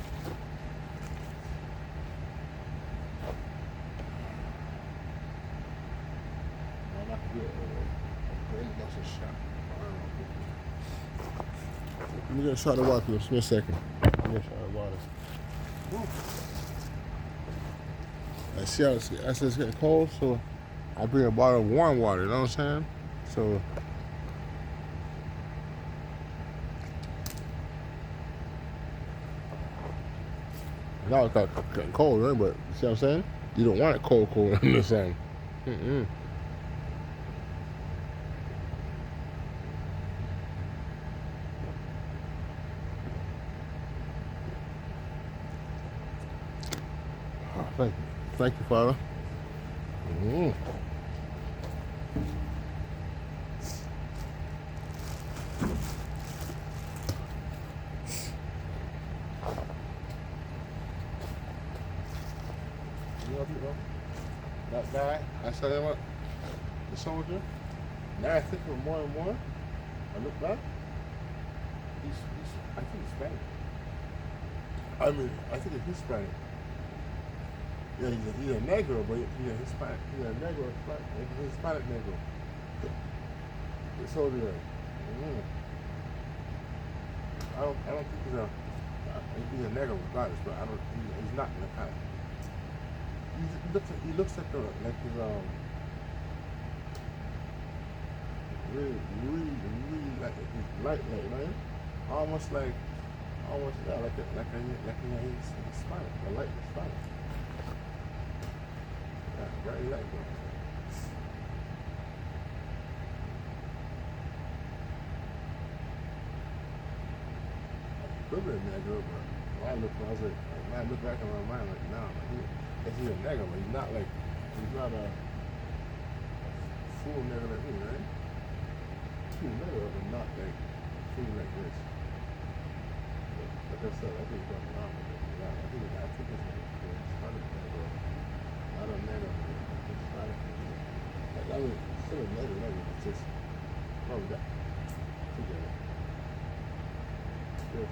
I'm not gonna do it. I'm gonna get a shot. Let me get a shot of water. Just me a second. Let me get a shot of water. Woo. I see how it's getting cold, so I bring a bottle of warm water. You know what I'm saying? So. Now it's getting cold, right? But you see what I'm saying? You don't want it cold in the sun. Oh, thank you, Father. That guy, I said what? The soldier. Now I think of more and more. I look back. I think he's Spanish. I mean, I think he's Hispanic. Yeah, he's a negro, but he's a Hispanic. He's a negro, Hispanic negro. The soldier. I don't think he's a negro regardless, but he's not in the kind. He looks like his really like his light, man. Almost yeah, he's Hispanic, a light Hispanic. Yeah, very light, bro. Could be a negro, but when I look back in my mind, like, nah, he's a negro, but he's not a full negro like me, right? Full negro, but not like full like this. But like I said, I think it's nothing wrong with it. I think it's Hispanic negro, not a negro, it's Hispanic negro. Like, I mean, it's still a negro, it's just, oh, we got together. Yes.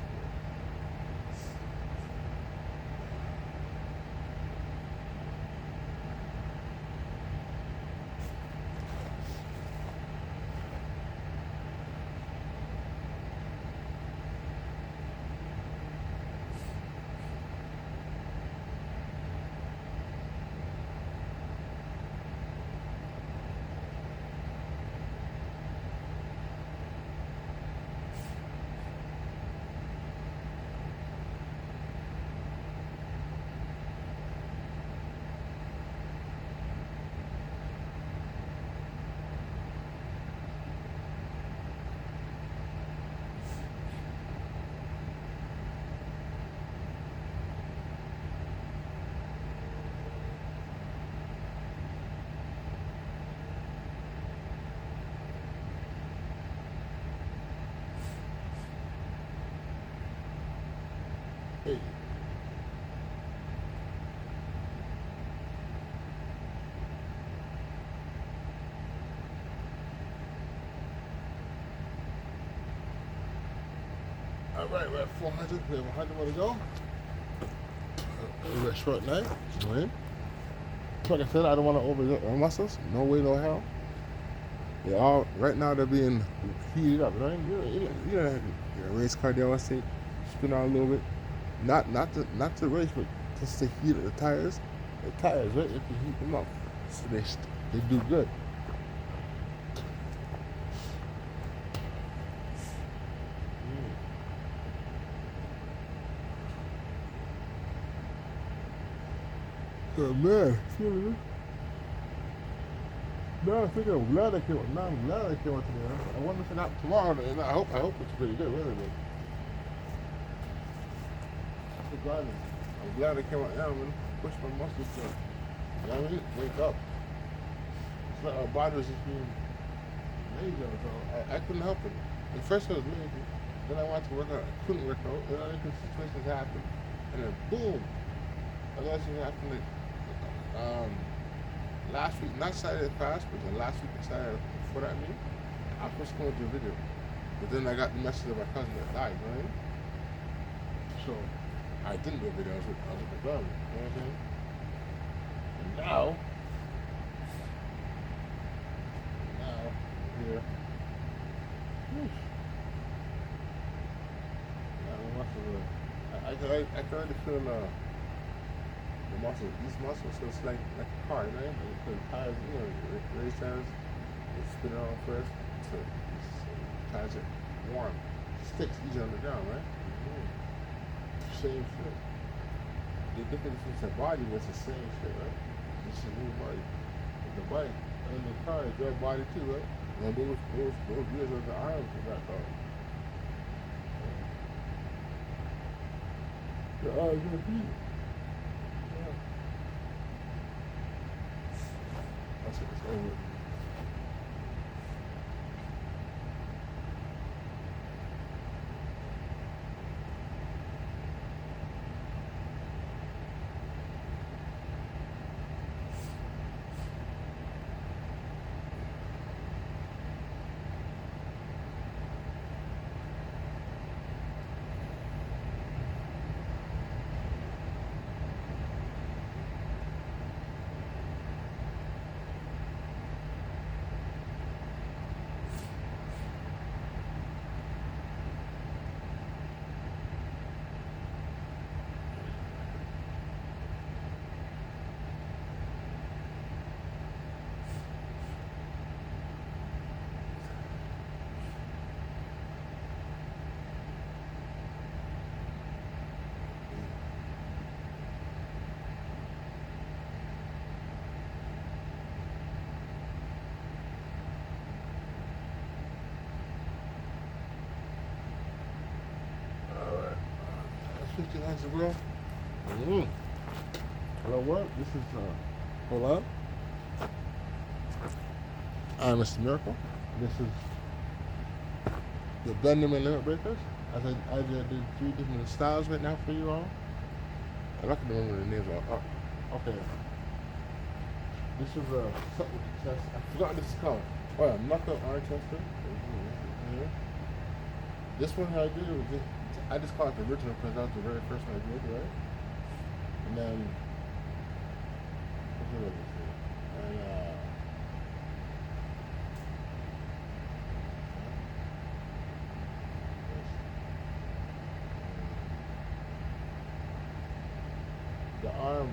Hey. Alright, we're at 400. We have 100 more to go. We're at short night. Right? Like I said, I don't want to overwork my muscles. No way, no how. They all right now they're being heated up, right? You race car they always say spin out a little bit. Not to race, but just to heat the tires. The tires, right? If you heat them up, so they do good. Oh man, no, I think I'm glad I came out. No, I'm glad I came out today. I wonder if it happens tomorrow. And I hope it's pretty good, really. I'm so glad. I'm glad I came out now, man. Push my muscles to, you know what I mean? Wake up. It's like our body was just being lazy all the time. I couldn't help it. At first I was lazy. Then I wanted to work out. I couldn't work out. Then other situations happened. And then boom. Other things happened like last week, not Saturday past, but the last week and Saturday before that meeting, I was supposed to come with a video. But then I got the message of my cousin that died, right? So I didn't do a video, I was with my brother, you know what I'm saying? And now, here, whoosh. Now the muscles I can already feel the muscles, these muscles, so it's like a car, right? Like the tires, race tires, they spin it on first, so tires are warm, sticks each on the ground, right? Same shit. The difference is the body was the same shit, right? It's a new body. The bike and the car is their body too, right? And those wheels are the arms of that car. The arms are the feet. That's what it's over. Alright. That's 50 lines, bro. Hello, what? This is, hold on. I'm Mr. Miracle. This is the Benjamin Limit Breakers. As I did 3 different styles right now for you all. I'm not gonna remember the names all. Oh, okay. This is something with the chest. I forgot what this is called. Oh yeah, knuckle arm tester. This one I did was just, I just call it the original because that was the very first one I did, right? And then what's the other thing? And the arm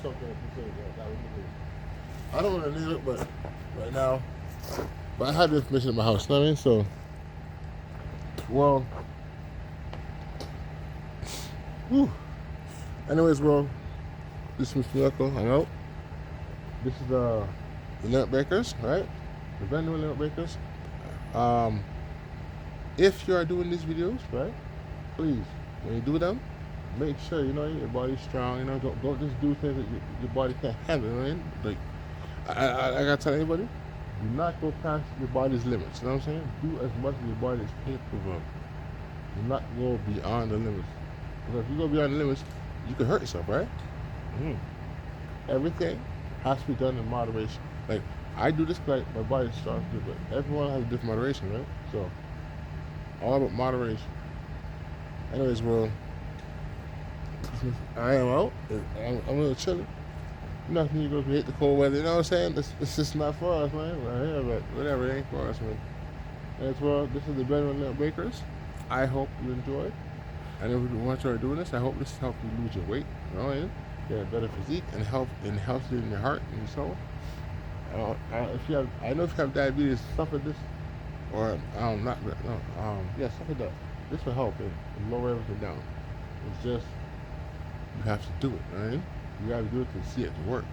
something that was good. I don't want to name it, but right now, but I have the information in my house, you know what I mean? So, well, whew. Anyways, bro, this is Mr. Miracle. I'm out. This is the Limit Breakers, right? The brand new Limit Breakers. If you are doing these videos, right, please, when you do them, make sure, your body's strong, don't just do things that your body can't handle, you know what I mean? Like, I gotta tell anybody, do not go past your body's limits, you know what I'm saying? Do as much as your body is capable of. Do not go beyond the limits. Because if you go beyond the limits, you can hurt yourself, right? Everything has to be done in moderation. Like, I do this because my body's strong too, but everyone has a different moderation, right? So, All about moderation. Anyways, well, I am out. I'm a little chilly. Nothing you go hate the cold weather. You know what I'm saying? It's just not for us, man. Right here, but whatever, it ain't for us, man. As well, this is the Bedroom Little Bakers. I hope you enjoyed. I know we want to start doing this. I hope this helps you lose your weight. You know what I mean? Get a better physique and healthy in your heart and your soul. If you have, I know if you have diabetes, stuff like this, or not, no, yeah, stuff like that. This will help and lower everything down. It's just you have to do it, right? You got to do it to see it to work.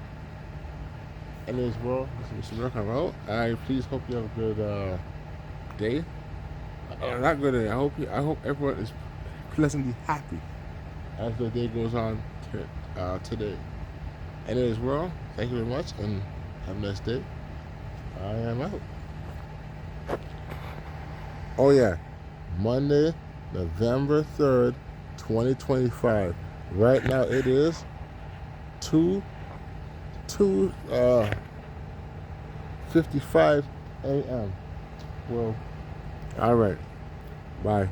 Anyways, well, this is Mr. Miracle out. I please hope you have a good day. Not good day. I hope everyone is pleasantly happy as the day goes on today. Anyways, well, thank you very much and have a nice day. I am out. Oh yeah, Monday, November 3rd, 2025. Right now it is 2:55 a.m. Well, all right. Bye.